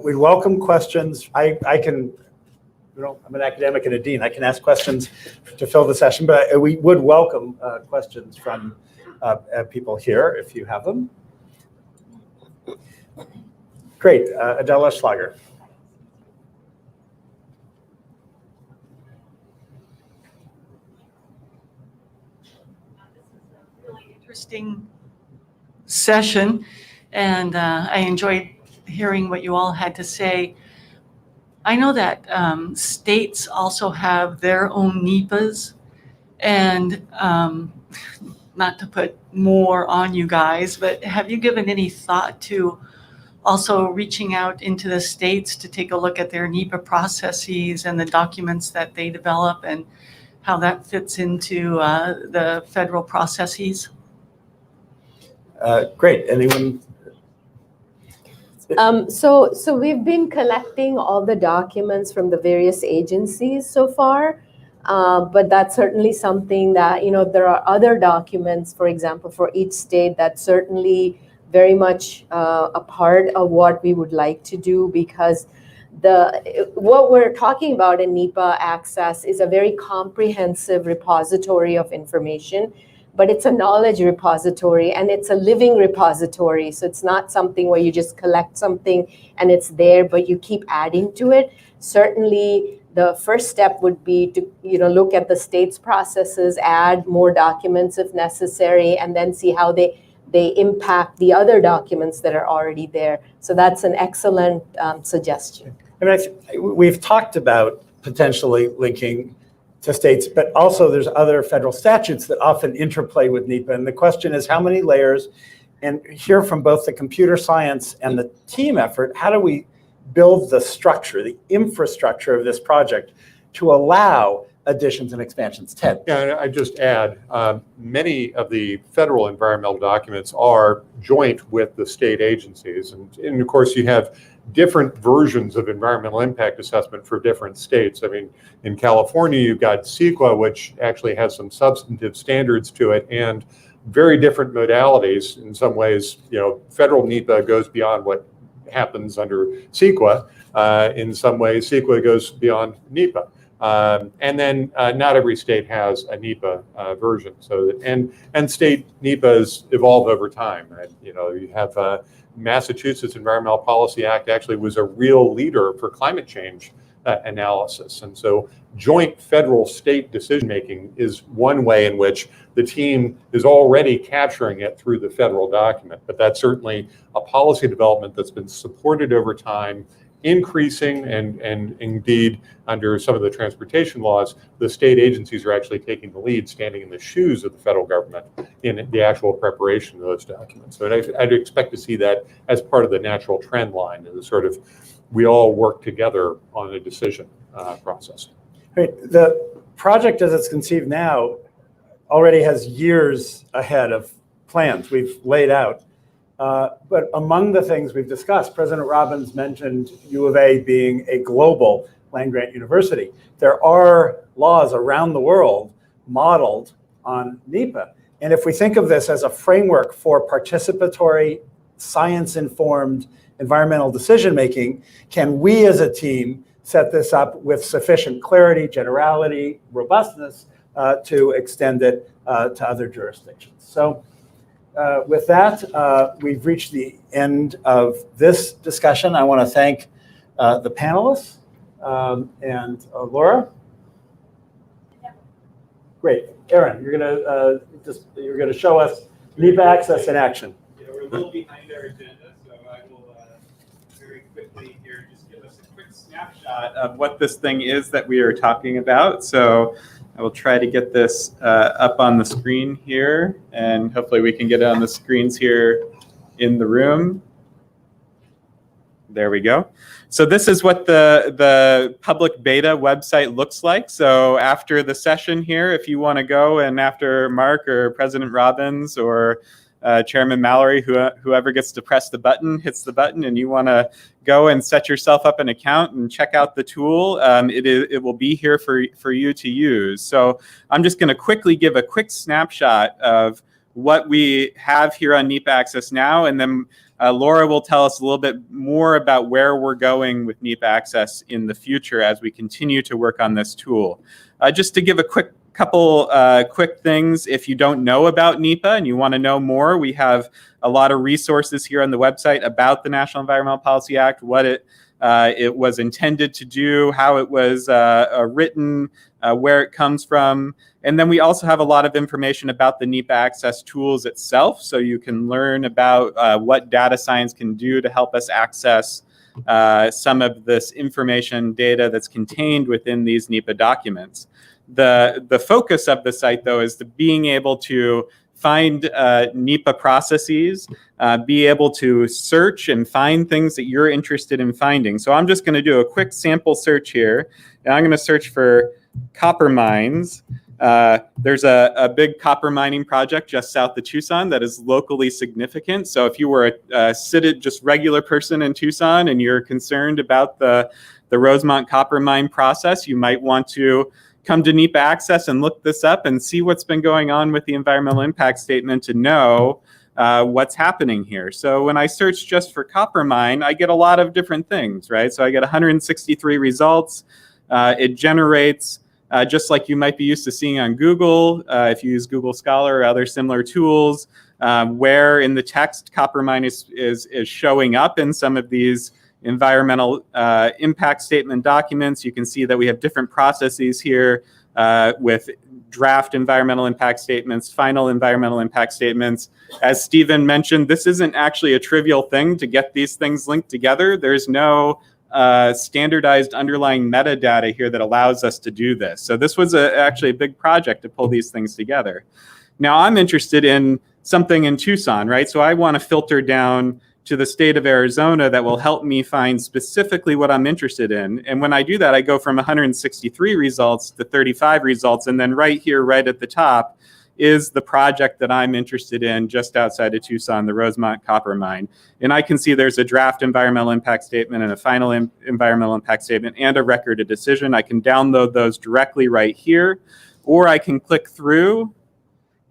we'd welcome questions. I'm an academic and a dean. I can ask questions to fill the session, but we would welcome questions from people here if you have them. Great, Adela Schlager. Interesting session, and I enjoyed hearing what you all had to say. I know that states also have their own NEPAs, and not to put more on you guys, but have you given any thought to also reaching out into the states to take a look at their NEPA processes and the documents that they develop and how that fits into the federal processes? Great. Anyone? So we've been collecting all the documents from the various agencies so far, but that's certainly something that, there are other documents, for example, for each state that's certainly very much a part of what we would like to do, because what we're talking about in NEPAccess is a very comprehensive repository of information, but it's a knowledge repository and it's a living repository. So it's not something where you just collect something and it's there, but you keep adding to it. Certainly, the first step would be to look at the state's processes, add more documents if necessary, and then see how they impact the other documents that are already there. So that's an excellent suggestion. I mean, we've talked about potentially linking to states, but also there's other federal statutes that often interplay with NEPA. And the question is, how many layers? And here from both the computer science and the team effort, how do we build the structure, the infrastructure of this project to allow additions and expansions? Ted. Yeah, I just add, many of the federal environmental documents are joint with the state agencies. And of course, you have different versions of environmental impact assessment for different states. I mean, in California, you've got CEQA, which actually has some substantive standards to it, and very different modalities. In some ways, federal NEPA goes beyond what happens under CEQA. In some ways, CEQA goes beyond NEPA. And then not every state has a NEPA version. So and state NEPAs evolve over time. Right? You have Massachusetts Environmental Policy Act actually was a real leader for climate change analysis. And so joint federal-state decision-making is one way in which the team is already capturing it through the federal document. But that's certainly a policy development that's been supported over time, increasing, and indeed, under some of the transportation laws, the state agencies are actually taking the lead, standing in the shoes of the federal government in the actual preparation of those documents. So I'd expect to see that as part of the natural trend line, the sort of we all work together on a decision process. Right. The project as it's conceived now already has years ahead of plans we've laid out. But among the things we've discussed, President Robbins mentioned U of A being a global land-grant university. There are laws around the world modeled on NEPA. And if we think of this as a framework for participatory, science-informed environmental decision-making, can we as a team set this up with sufficient clarity, generality, robustness to extend it to other jurisdictions? So with that, we've reached the end of this discussion. I want to thank the panelists and Laura. Great, Aaron, you're gonna show us NEPAccess in action. Yeah, we're a little behind our agenda, so I will very quickly here just give us a quick snapshot of what this thing is that we are talking about. So I will try to get this up on the screen here, and hopefully we can get it on the screens here in the room. There we go. So this is what the public beta website looks like. So after the session here, if you want to go and after Mark or President Robbins or Chairman Mallory, whoever gets to press the button, hits the button, and you want to go and set yourself up an account and check out the tool, it will be here for you to use. So I'm just going to quickly give a quick snapshot of what we have here on NEPAccess now, and then Laura will tell us a little bit more about where we're going with NEPAccess in the future as we continue to work on this tool. Just to give a couple quick things, if you don't know about NEPA and you want to know more, we have a lot of resources here on the website about the National Environmental Policy Act, what it was intended to do, how it was written, where it comes from. And then we also have a lot of information about the NEPAccess tools itself, so you can learn about what data science can do to help us access some of this information data that's contained within these NEPA documents. The focus of the site, though, is being able to find NEPA processes, be able to search and find things that you're interested in finding. So I'm just going to do a quick sample search here, and I'm going to search for copper mines. There's a big copper mining project just south of Tucson that is locally significant. So if you were a just regular person in Tucson and you're concerned about the Rosemont copper mine process, you might want to come to NEPAccess and look this up and see what's been going on with the environmental impact statement to know what's happening here. So when I search just for copper mine, I get a lot of different things, right? So I get 163 results. It generates, just like you might be used to seeing on Google, if you use Google Scholar or other similar tools, where in the text copper mine is showing up in some of these environmental impact statement documents. You can see that we have different processes here with draft environmental impact statements, final environmental impact statements. As Stephen mentioned, this isn't actually a trivial thing to get these things linked together. There's no standardized underlying metadata here that allows us to do this. So this was actually a big project to pull these things together. Now I'm interested in something in Tucson, right? So I want to filter down to the state of Arizona that will help me find specifically what I'm interested in. And when I do that, I go from 163 results to 35 results. And then right here, right at the top, is the project that I'm interested in just outside of Tucson, the Rosemont copper mine. And I can see there's a draft environmental impact statement and a final environmental impact statement and a record of decision. I can download those directly right here, or I can click through,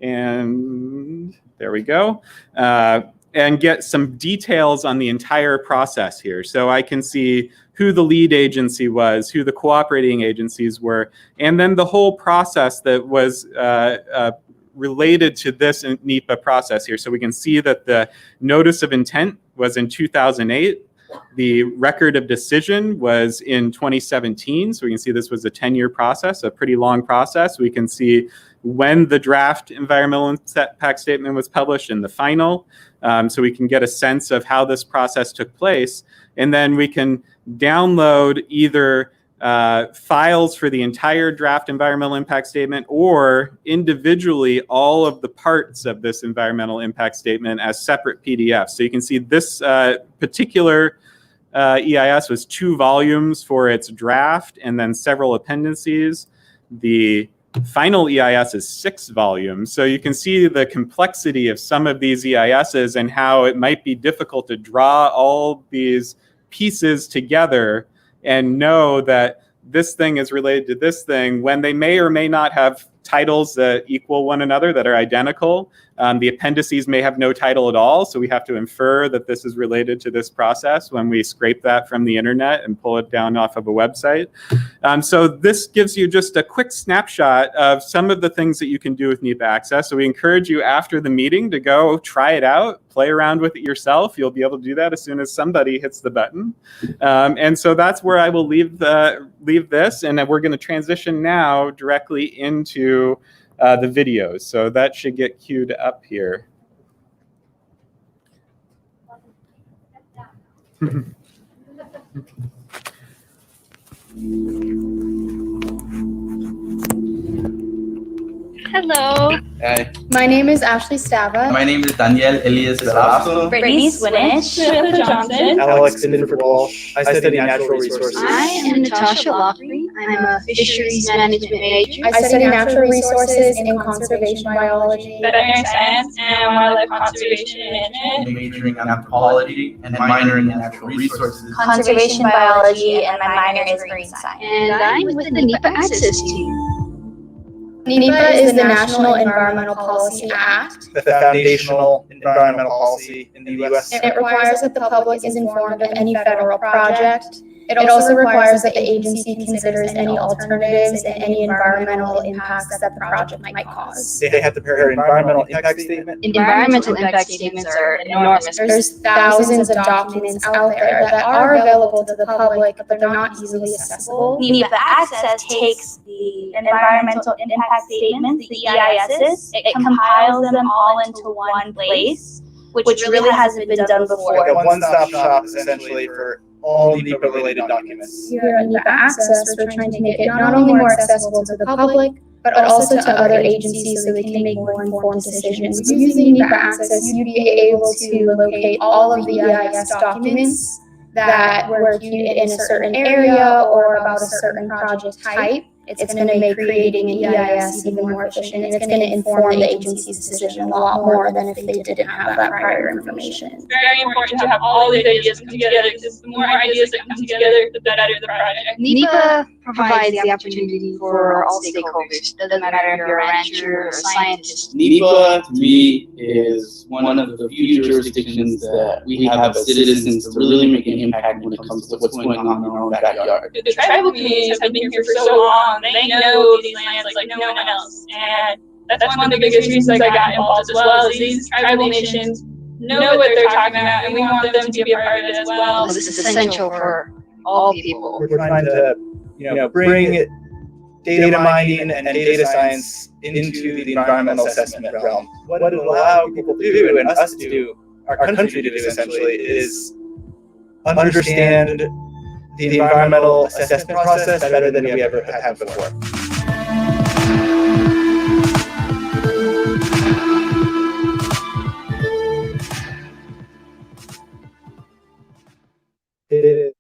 and there we go. And get some details on the entire process here. So I can see who the lead agency was, who the cooperating agencies were, and then the whole process that was related to this NEPA process here. So we can see that the notice of intent was in 2008. The record of decision was in 2017. So we can see this was a 10-year process, a pretty long process. We can see when the draft environmental impact statement was published and the final. So we can get a sense of how this process took place. And then we can download either files for the entire draft environmental impact statement or individually all of the parts of this environmental impact statement as separate PDFs. So you can see this particular EIS was 2 volumes for its draft and then several appendices. The final EIS is 6 volumes. So you can see the complexity of some of these EISs and how it might be difficult to draw all these pieces together and know that this thing is related to this thing when they may or may not have titles that equal one another, that are identical. The appendices may have no title at all, so we have to infer that this is related to this process when we scrape that from the internet and pull it down off of a website. So this gives you just a quick snapshot of some of the things that you can do with NEPAccess. So we encourage you after the meeting to go try it out, play around with it yourself. You'll be able to do that as soon as somebody hits the button. And so that's where I will leave this, and we're going to transition now directly into the videos. So that should get queued up here. Hello. Hi. My name is Ashley Stava. My name is Daniel Elias Velasco. Brittany Swinish. Samantha Johnson. Alex Linford Walsh. I study natural resources. I am Natasha Lockery. I'm a fisheries management major. I study natural resources and conservation biology, veterinary science, and wildlife conservation management. Majoring in anthropology and minoring in natural resources. conservation biology, and my minor is marine science. And I'm with the NEPAccess team. NEPA is the National Environmental Policy Act. The foundational environmental policy in the U.S. It requires that the public is informed of any federal project. It also requires that the agency considers any alternatives and any environmental impacts that the project might cause. They have to prepare an environmental impact statement. Environmental impact statements are enormous. There's thousands of documents out there that are available to the public, but they're not easily accessible. NEPAccess takes the environmental impact statements, the EISs, it compiles them all into one place, which really hasn't been done before. Like a one-stop shop essentially for all NEPA-related documents. Here at NEPAccess, we're trying to make it not only more accessible to the public, but also to other agencies so they can make more informed decisions. Using NEPAccess, you'd be able to locate all of the EIS documents that were queued in a certain area or about a certain project type. It's going to make creating an EIS even more efficient, and it's going to inform the agency's decision a lot more than if they didn't have that prior information. It's very important to have all these ideas come together, because the more ideas that come together, the better the project. NEPA provides the opportunity for all stakeholders. Doesn't matter if you're a rancher or a scientist. NEPA, to me, is one of the few jurisdictions that we have as citizens to really make an impact when it comes to what's going on in our own backyard. The tribal communities have been here for so long. They know these lands like no one else. And that's one of the biggest reasons I got involved as well, is these tribal nations know what they're talking about, and we want them to be a part of it as well. This is essential for all people. We're trying to bring data mining and data science into the environmental assessment realm. What it allows people to do, and us to do, our country to do essentially, is understand the environmental assessment process better than we ever have before. It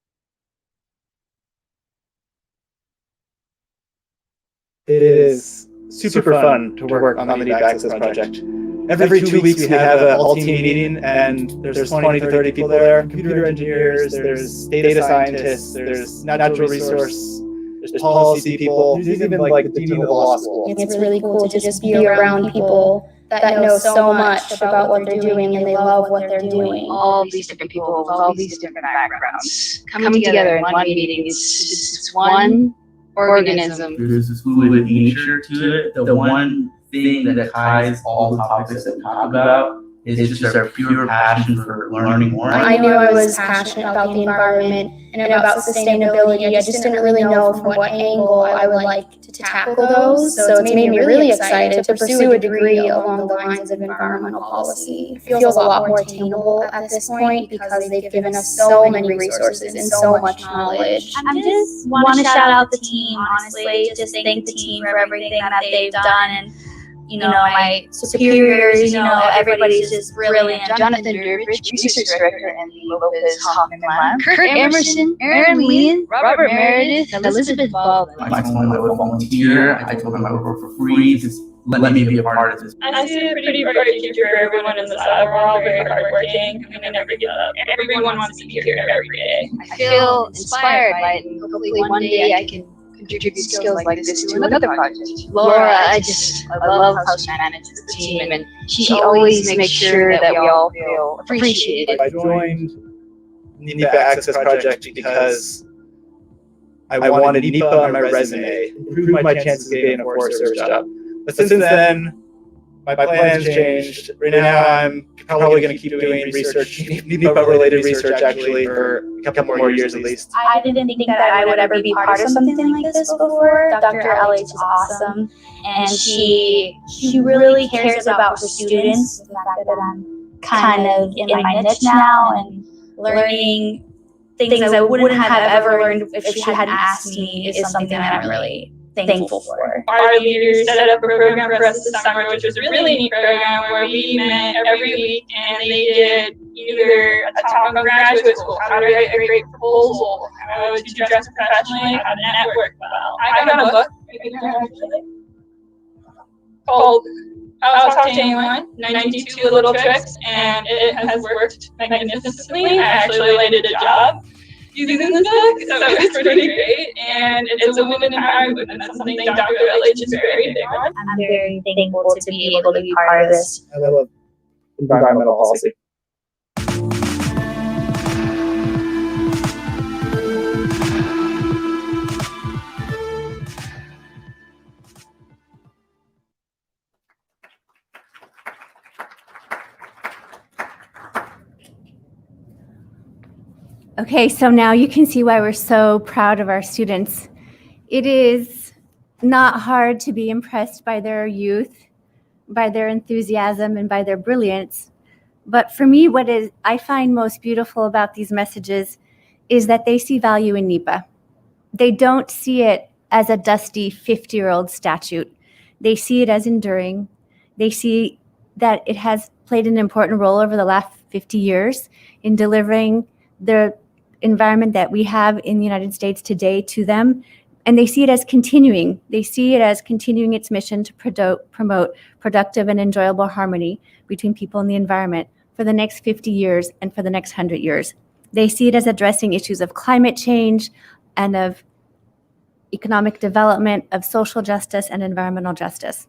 is super fun to work on the NEPAccess project. Every 2 weeks we have an all-team meeting, and there's 20 to 30 people there, computer engineers, there's data scientists, there's natural resource, there's policy people, there's even like the dean of the law school. It's really cool to just be around people that know so much about what they're doing, and they love what they're doing. All these different people with all these different backgrounds coming together in one meeting. It's one organism. There's this fluid nature to it. The one thing that ties all the topics that we talk about Is just our pure passion for learning more. I knew I was passionate about the environment and about sustainability. I just didn't really know from what angle I would like to tackle those. So it's made me really excited to pursue a degree along the lines of environmental policy. It feels a lot more attainable at this point because they've given us so many resources and so much knowledge. I just want to shout out the team, honestly. Just thank the team for everything that they've done. And my superiors, everybody's just brilliant. Jonathan Durbridge, research director in the Lopez Hoffman Lab. Kurt Emerson, Aaron Lean, Robert Meredith, and Elizabeth Baldwin. I told him I would volunteer. I told him I would work for free. Just let me be a part of this. I see a pretty bright future for everyone in the lab. We're all very hardworking, and we never give up. Everyone wants to be here every day. I feel inspired by it, and hopefully one day I can contribute skills like this to another project. Laura, I love how she manages the team, and she always makes sure that we all feel appreciated. I joined the NEPAccess project because I wanted NEPA on my resume, improve my chances of getting a Forest Service job. But since then, my plans changed. Right now, I'm probably going to keep doing research, NEPA-related research, actually, for a couple more years at least. I didn't think that I would ever be part of something like this before. Dr. LH is awesome, and she really cares about her students. The fact that I'm kind of in my niche now and learning things I wouldn't have ever learned if she hadn't asked me is something that I'm really thankful for. Our leaders set up a program for us this summer, which was a really neat program where we met every week and they did either a talk on graduate school, how to write a great proposal, how to dress professionally, how to network well. I got a book called I'll Talk to Anyone, 92 Little Tricks, and it has worked magnificently. I actually landed a job using this book, so it's pretty great, and it's a women empowerment book, and that's something Dr. LH is very big on. I'm very thankful to be able to be part of this. I love environmental policy. Okay, so now you can see why we're so proud of our students. It is not hard to be impressed by their youth, by their enthusiasm, and by their brilliance. But for me, what I find most beautiful about these messages is that they see value in NEPA. They don't see it as a dusty 50-year-old statute. They see it as enduring. They see that it has played an important role over the last 50 years in delivering the environment that we have in the United States today to them. And they see it as continuing. They see it as continuing its mission to promote productive and enjoyable harmony between people and the environment for the next 50 years and for the next 100 years. They see it as addressing issues of climate change and of economic development, of social justice and environmental justice.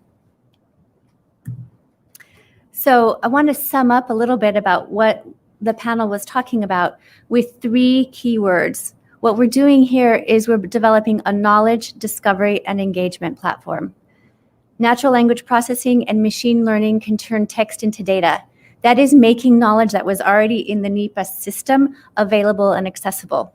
So I want to sum up a little bit about what the panel was talking about with 3 keywords. What we're doing here is we're developing a knowledge, discovery, and engagement platform. Natural language processing and machine learning can turn text into data. That is making knowledge that was already in the NEPA system available and accessible.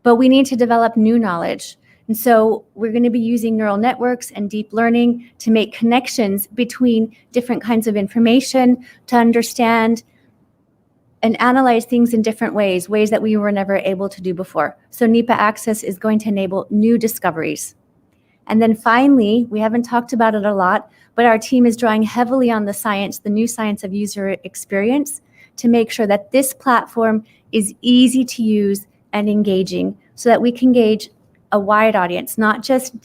But we need to develop new knowledge. And so we're going to be using neural networks and deep learning to make connections between different kinds of information to understand and analyze things in different ways that we were never able to do before. So NEPAccess is going to enable new discoveries. And then finally, we haven't talked about it a lot, but our team is drawing heavily on the science, the new science of user experience, to make sure that this platform is easy to use and engaging so that we can engage a wide audience, not just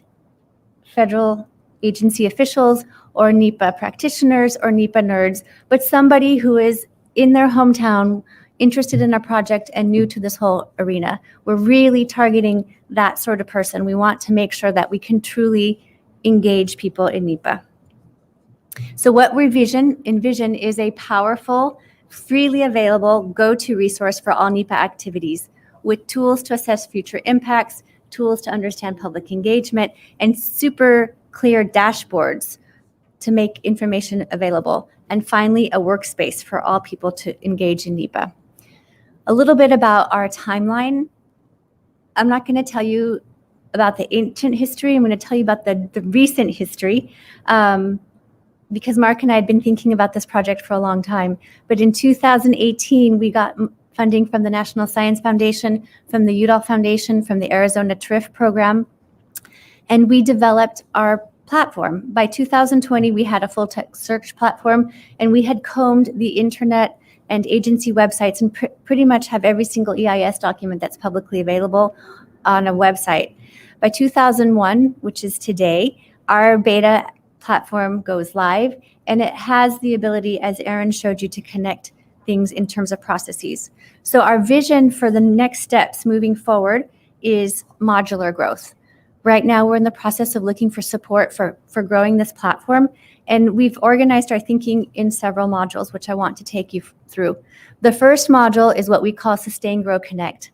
federal agency officials or NEPA practitioners or NEPA nerds, but somebody who is in their hometown, interested in a project and new to this whole arena. We're really targeting that sort of person. We want to make sure that we can truly engage people in NEPA. So what we envision is a powerful, freely available go-to resource for all NEPA activities with tools to assess future impacts, tools to understand public engagement, and super clear dashboards to make information available. and finally, a workspace for all people to engage in NEPA. A little bit about our timeline. I'm not going to tell you about the ancient history. I'm going to tell you about the recent history, because Mark and I had been thinking about this project for a long time. But in 2018, we got funding from the National Science Foundation, from the Udall Foundation, from the Arizona TRIF program, and we developed our platform. By 2020, we had a full text search platform, and we had combed the internet and agency websites and pretty much have every single EIS document that's publicly available on a website. By 2001, which is today, our beta platform goes live, and it has the ability, as Erin showed you, to connect things in terms of processes. So our vision for the next steps moving forward is modular growth. Right now, we're in the process of looking for support for growing this platform, and we've organized our thinking in several modules, which I want to take you through. The first module is what we call Sustain, Grow, Connect.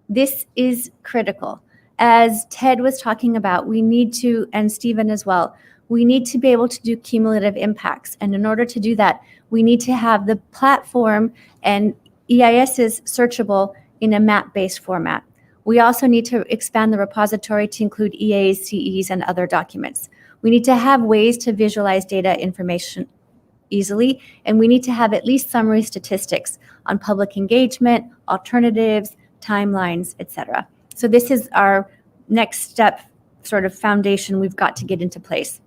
This is critical. As Ted was talking about, we need to, and Stephen as well, we need to be able to do cumulative impacts. And in order to do that, we need to have the platform and EISs searchable in a map-based format. We also need to expand the repository to include EAs, CEs, and other documents. We need to have ways to visualize data information easily, and we need to have at least summary statistics on public engagement, alternatives, timelines, etc. So this is our next step, sort of foundation we've got to get into place.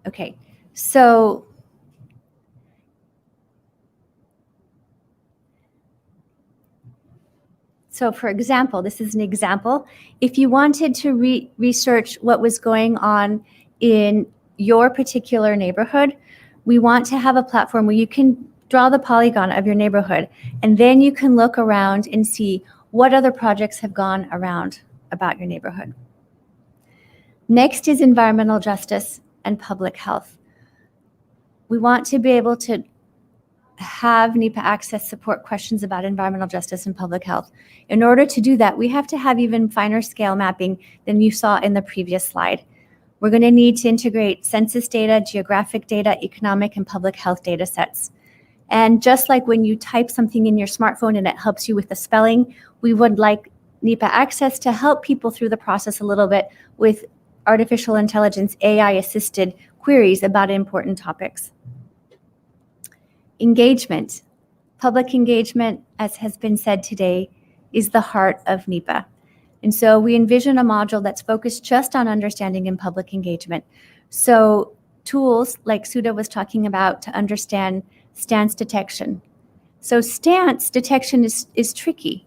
Okay, so for example, this is an example. If you wanted to research what was going on in your particular neighborhood, we want to have a platform where you can draw the polygon of your neighborhood, and then you can look around and see what other projects have gone around about your neighborhood. Next is environmental justice and public health. We want to be able to have NEPAccess support questions about environmental justice and public health. In order to do that, we have to have even finer scale mapping than you saw in the previous slide. We're going to need to integrate census data, geographic data, economic and public health data sets. And just like when you type something in your smartphone and it helps you with the spelling, we would like NEPAccess to help people through the process a little bit with artificial intelligence, AI-assisted queries about important topics. Engagement. Public engagement, as has been said today, is the heart of NEPA. And so we envision a module that's focused just on understanding and public engagement. So tools like Sudha was talking about to understand stance detection. So stance detection is tricky.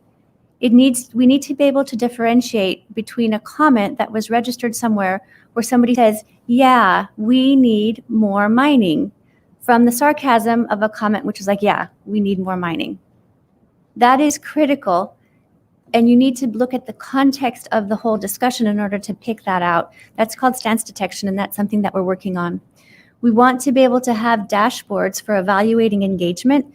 We need to be able to differentiate between a comment that was registered somewhere where somebody says, yeah, we need more mining, from the sarcasm of a comment which is like, yeah, we need more mining. That is critical, and you need to look at the context of the whole discussion in order to pick that out. That's called stance detection, and that's something that we're working on. We want to be able to have dashboards for evaluating engagement,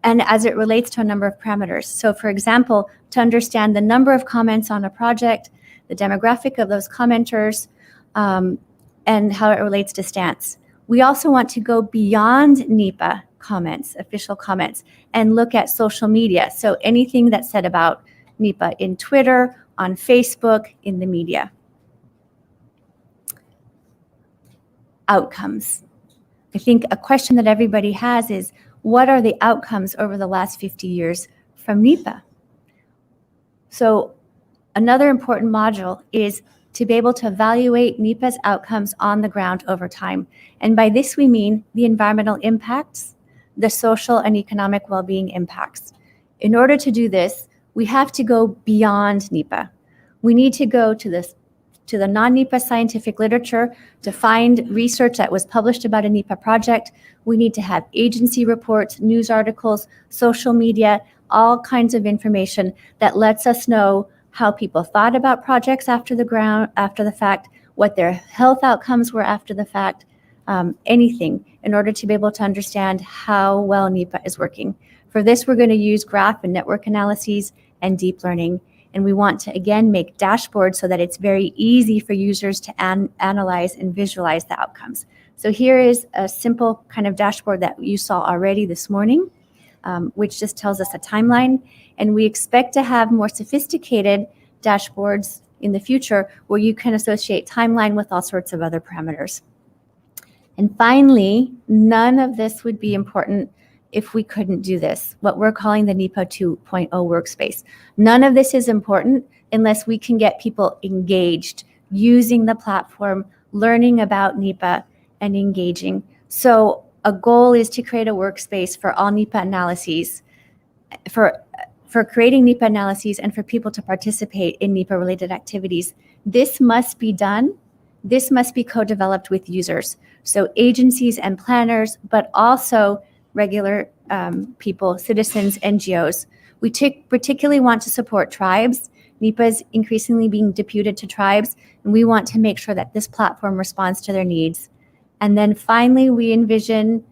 and as it relates to a number of parameters. So for example, to understand the number of comments on a project, the demographic of those commenters, and how it relates to stance. We also want to go beyond NEPA comments, official comments, and look at social media. So anything that's said about NEPA in Twitter, on Facebook, in the media. Outcomes. I think a question that everybody has is, what are the outcomes over the last 50 years from NEPA? So another important module is to be able to evaluate NEPA's outcomes on the ground over time. And by this we mean the environmental impacts, the social and economic well-being impacts. In order to do this, we have to go beyond NEPA. We need to go to the non-NEPA scientific literature to find research that was published about a NEPA project. We need to have agency reports, news articles, social media, all kinds of information that lets us know how people thought about projects after the fact, what their health outcomes were after the fact, anything in order to be able to understand how well NEPA is working. For this, we're going to use graph and network analyses and deep learning. And we want to, again, make dashboards so that it's very easy for users to analyze and visualize the outcomes. So here is a simple kind of dashboard that you saw already this morning, which just tells us a timeline. And we expect to have more sophisticated dashboards in the future where you can associate timeline with all sorts of other parameters. And finally, none of this would be important if we couldn't do this, what we're calling the NEPA 2.0 workspace. None of this is important unless we can get people engaged, using the platform, learning about NEPA, and engaging. So a goal is to create a workspace for all NEPA analyses, for creating NEPA analyses and for people to participate in NEPA-related activities. This must be done. This must be co-developed with users. So agencies and planners, but also regular people, citizens, NGOs. We particularly want to support tribes. NEPA is increasingly being deputed to tribes, and we want to make sure that this platform responds to their needs. And then finally, we envision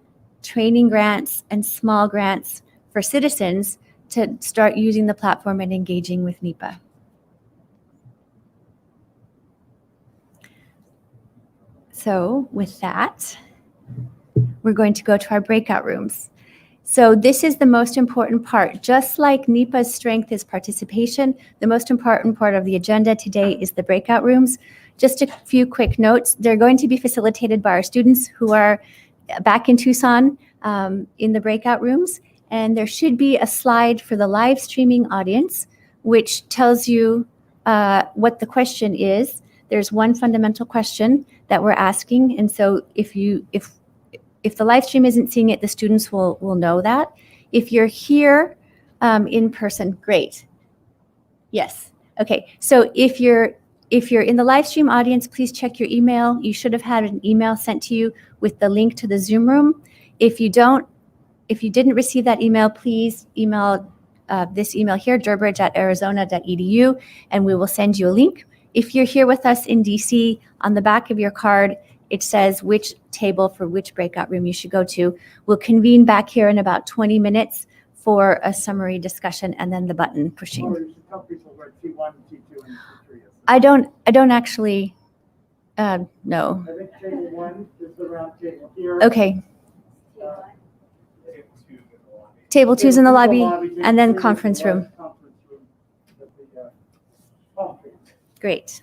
training grants and small grants for citizens to start using the platform and engaging with NEPA. So with that, we're going to go to our breakout rooms. So this is the most important part. Just like NEPA's strength is participation, the most important part of the agenda today is the breakout rooms. Just a few quick notes. They're going to be facilitated by our students who are back in Tucson in the breakout rooms. And there should be a slide for the live streaming audience, which tells you what the question is. There's one fundamental question that we're asking. And so if the live stream isn't seeing it, the students will know that. If you're here in person, great. Yes. Okay. So if you're in the live stream audience, please check your email. You should have had an email sent to you with the link to the Zoom room. If you didn't receive that email, please email this email here, durbridge@arizona.edu, and we will send you a link. If you're here with us in DC, on the back of your card, it says which table for which breakout room you should go to. We'll convene back here in about 20 minutes for a summary discussion and then the button pushing. Or you should tell people where T1, T2, and T3 is. I don't actually know. I think table 1 is the round table here. Okay. Table 2 is in the lobby, and then conference room. Great.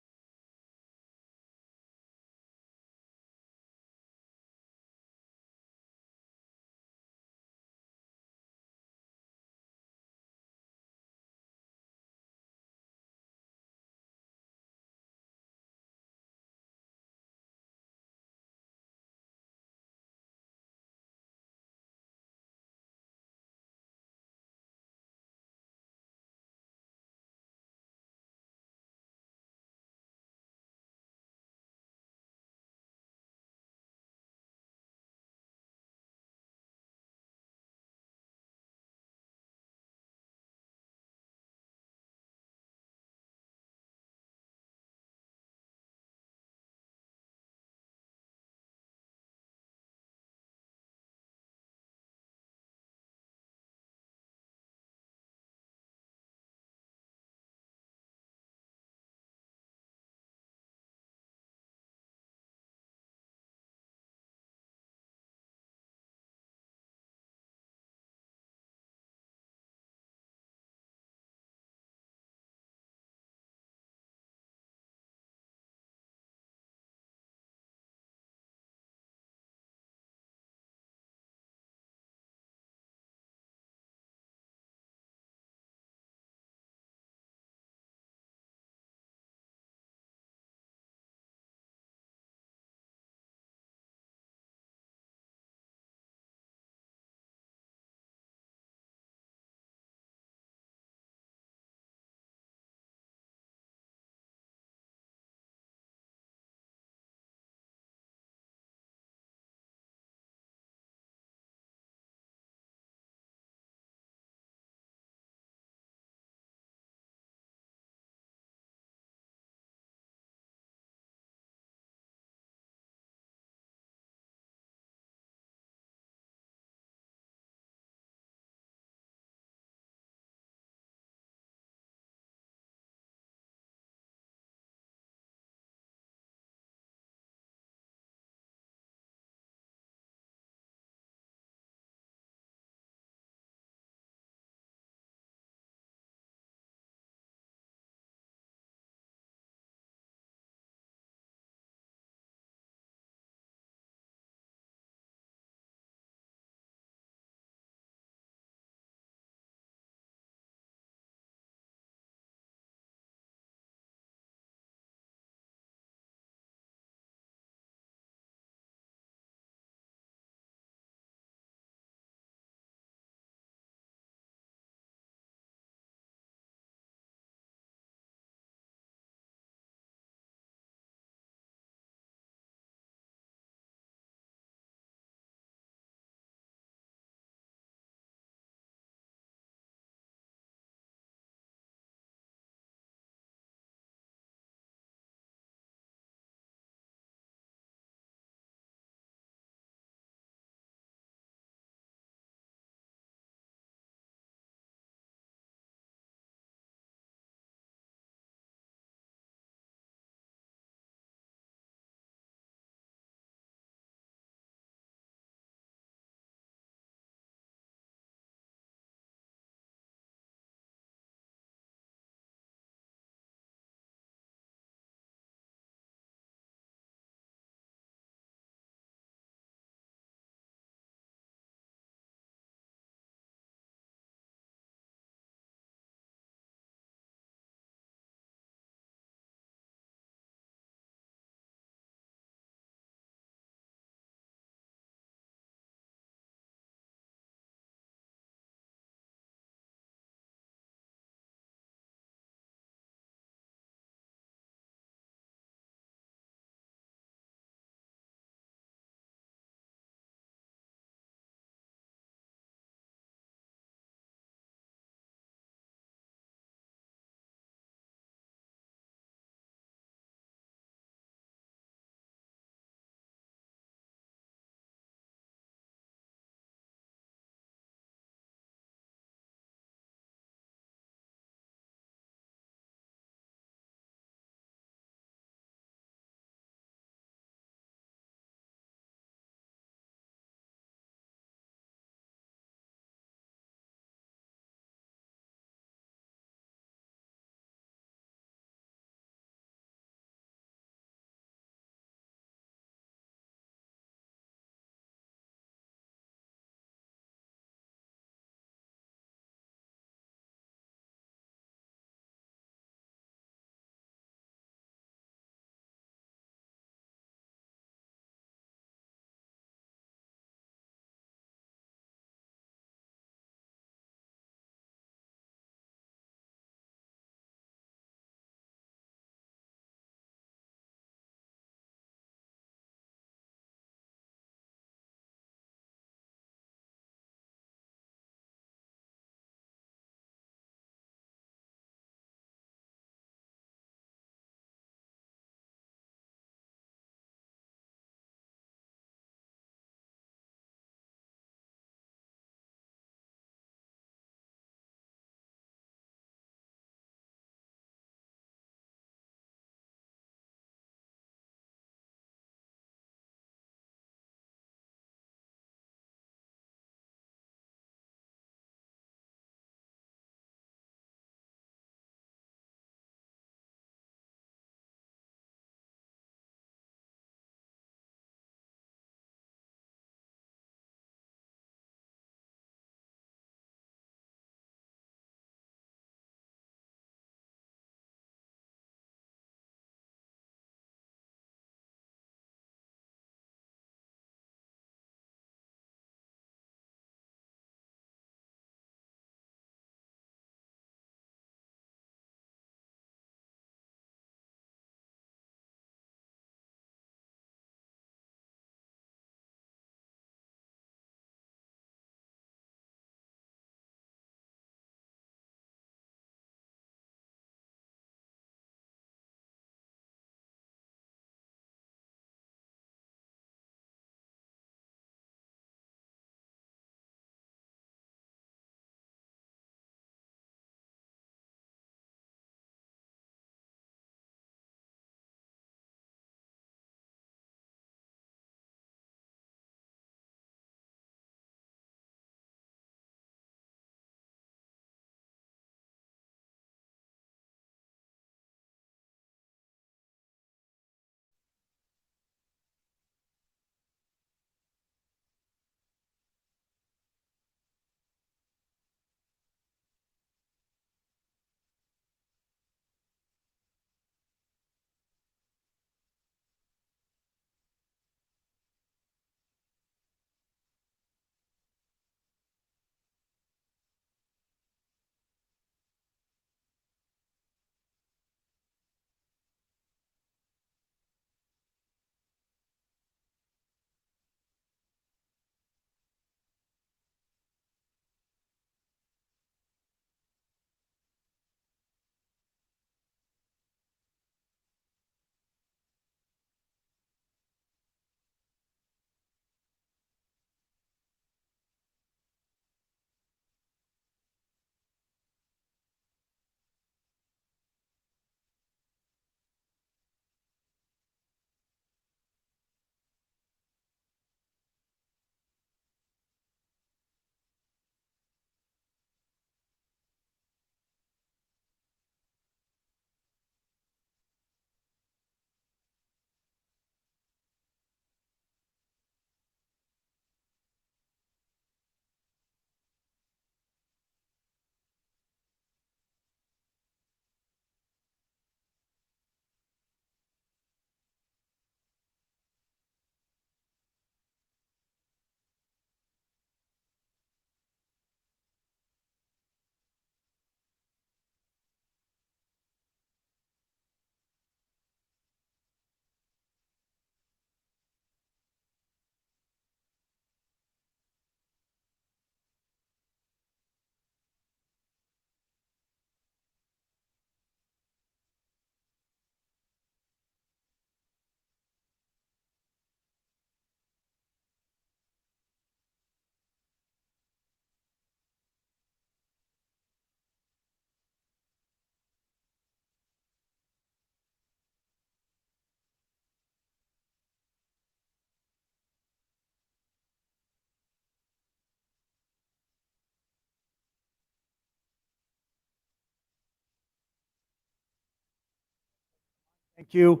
Thank you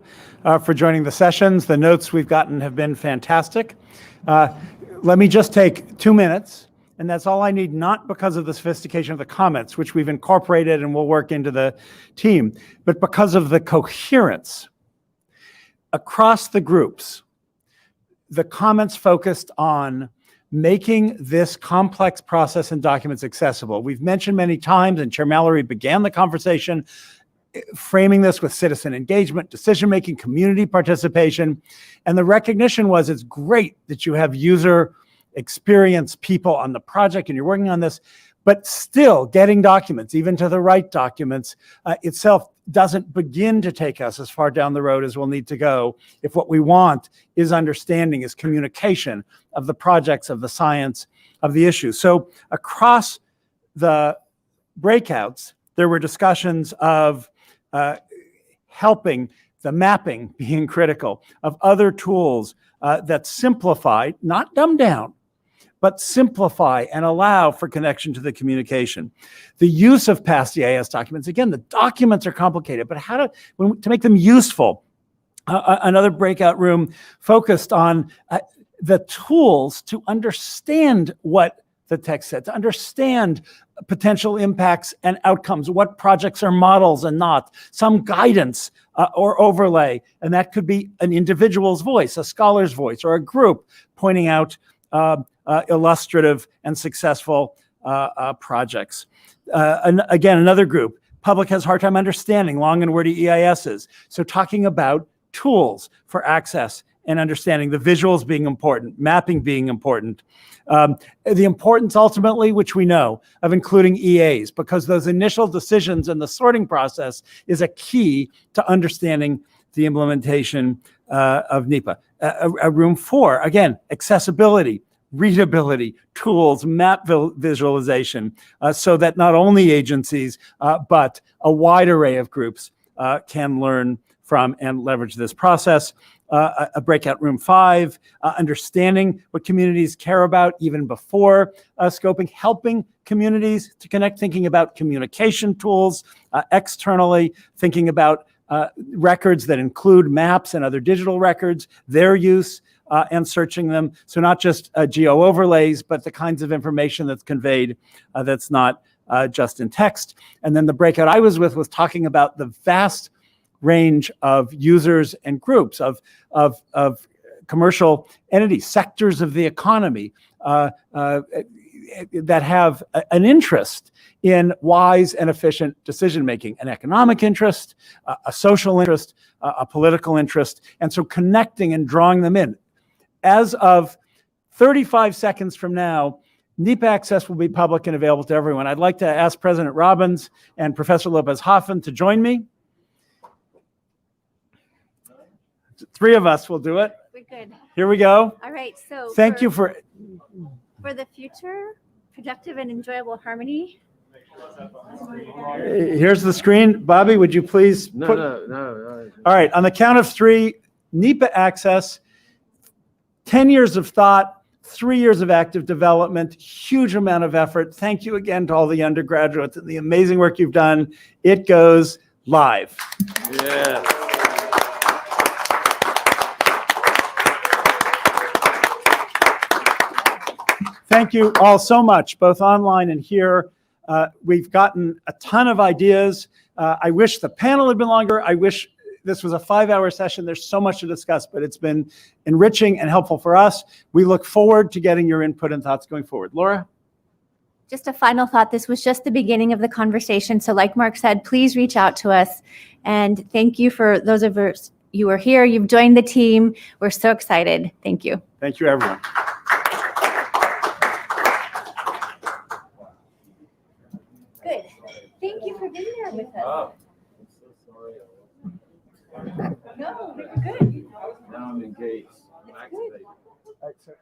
for joining the sessions. The notes we've gotten have been fantastic. Let me just take 2 minutes, and that's all I need, not because of the sophistication of the comments, which we've incorporated and will work into the team, but because of the coherence. Across the groups, the comments focused on making this complex process and documents accessible. We've mentioned many times, and Chair Mallory began the conversation, framing this with citizen engagement, decision-making, community participation. And the recognition was, it's great that you have user experience people on the project and you're working on this, but still getting documents, even to the right documents, itself doesn't begin to take us as far down the road as we'll need to go if what we want is understanding, is communication of the projects, of the science, of the issues. So across the breakouts, there were discussions of helping, the mapping being critical, of other tools that simplify, not dumb down, but simplify and allow for connection to the communication. The use of past EIS documents, again, the documents are complicated, but how to make them useful. Another breakout room focused on the tools to understand what the text said, to understand potential impacts and outcomes, what projects are models and not, some guidance or overlay. And that could be an individual's voice, a scholar's voice, or a group pointing out illustrative and successful projects. Again, another group, public has a hard time understanding long and wordy EISs. So talking about tools for access and understanding, the visuals being important, mapping being important. The importance ultimately, which we know, of including EAs, because those initial decisions in the sorting process is a key to understanding the implementation of NEPA. Room 4, again, accessibility, readability, tools, map visualization, so that not only agencies, but a wide array of groups can learn from and leverage this process. A breakout room 5, understanding what communities care about even before scoping, helping communities to connect, thinking about communication tools externally, thinking about records that include maps and other digital records, their use and searching them. So not just geo overlays, but the kinds of information that's conveyed that's not just in text. And then the breakout I was with was talking about the vast range of users and groups of commercial entities, sectors of the economy that have an interest in wise and efficient decision-making, an economic interest, a social interest, a political interest, and so connecting and drawing them in. As of 35 seconds from now, NEPAccess will be public and available to everyone. I'd like to ask President Robbins and Professor Lopez-Hoffman to join me. 3 of us will do it. We're good. Here we go. All right. So thank you for the future, productive and enjoyable harmony. Here's the screen. Bobby, would you please put... No. All right. On the count of 3, NEPAccess, 10 years of thought, 3 years of active development, huge amount of effort. Thank you again to all the undergraduates and the amazing work you've done. It goes live. Yeah. Thank you all so much, both online and here. We've gotten a ton of ideas. I wish the panel had been longer. I wish this was a 5-hour session. There's so much to discuss, but it's been enriching and helpful for us. We look forward to getting your input and thoughts going forward. Laura? Just a final thought. This was just the beginning of the conversation. So like Mark said, please reach out to us. And thank you for those of us you are here. You've joined the team. We're so excited. Thank you. Thank you, everyone. Good. Thank you for being here with us. Oh, I'm so sorry. No, you're good. Now I'm engaged. I'm It's good. activated.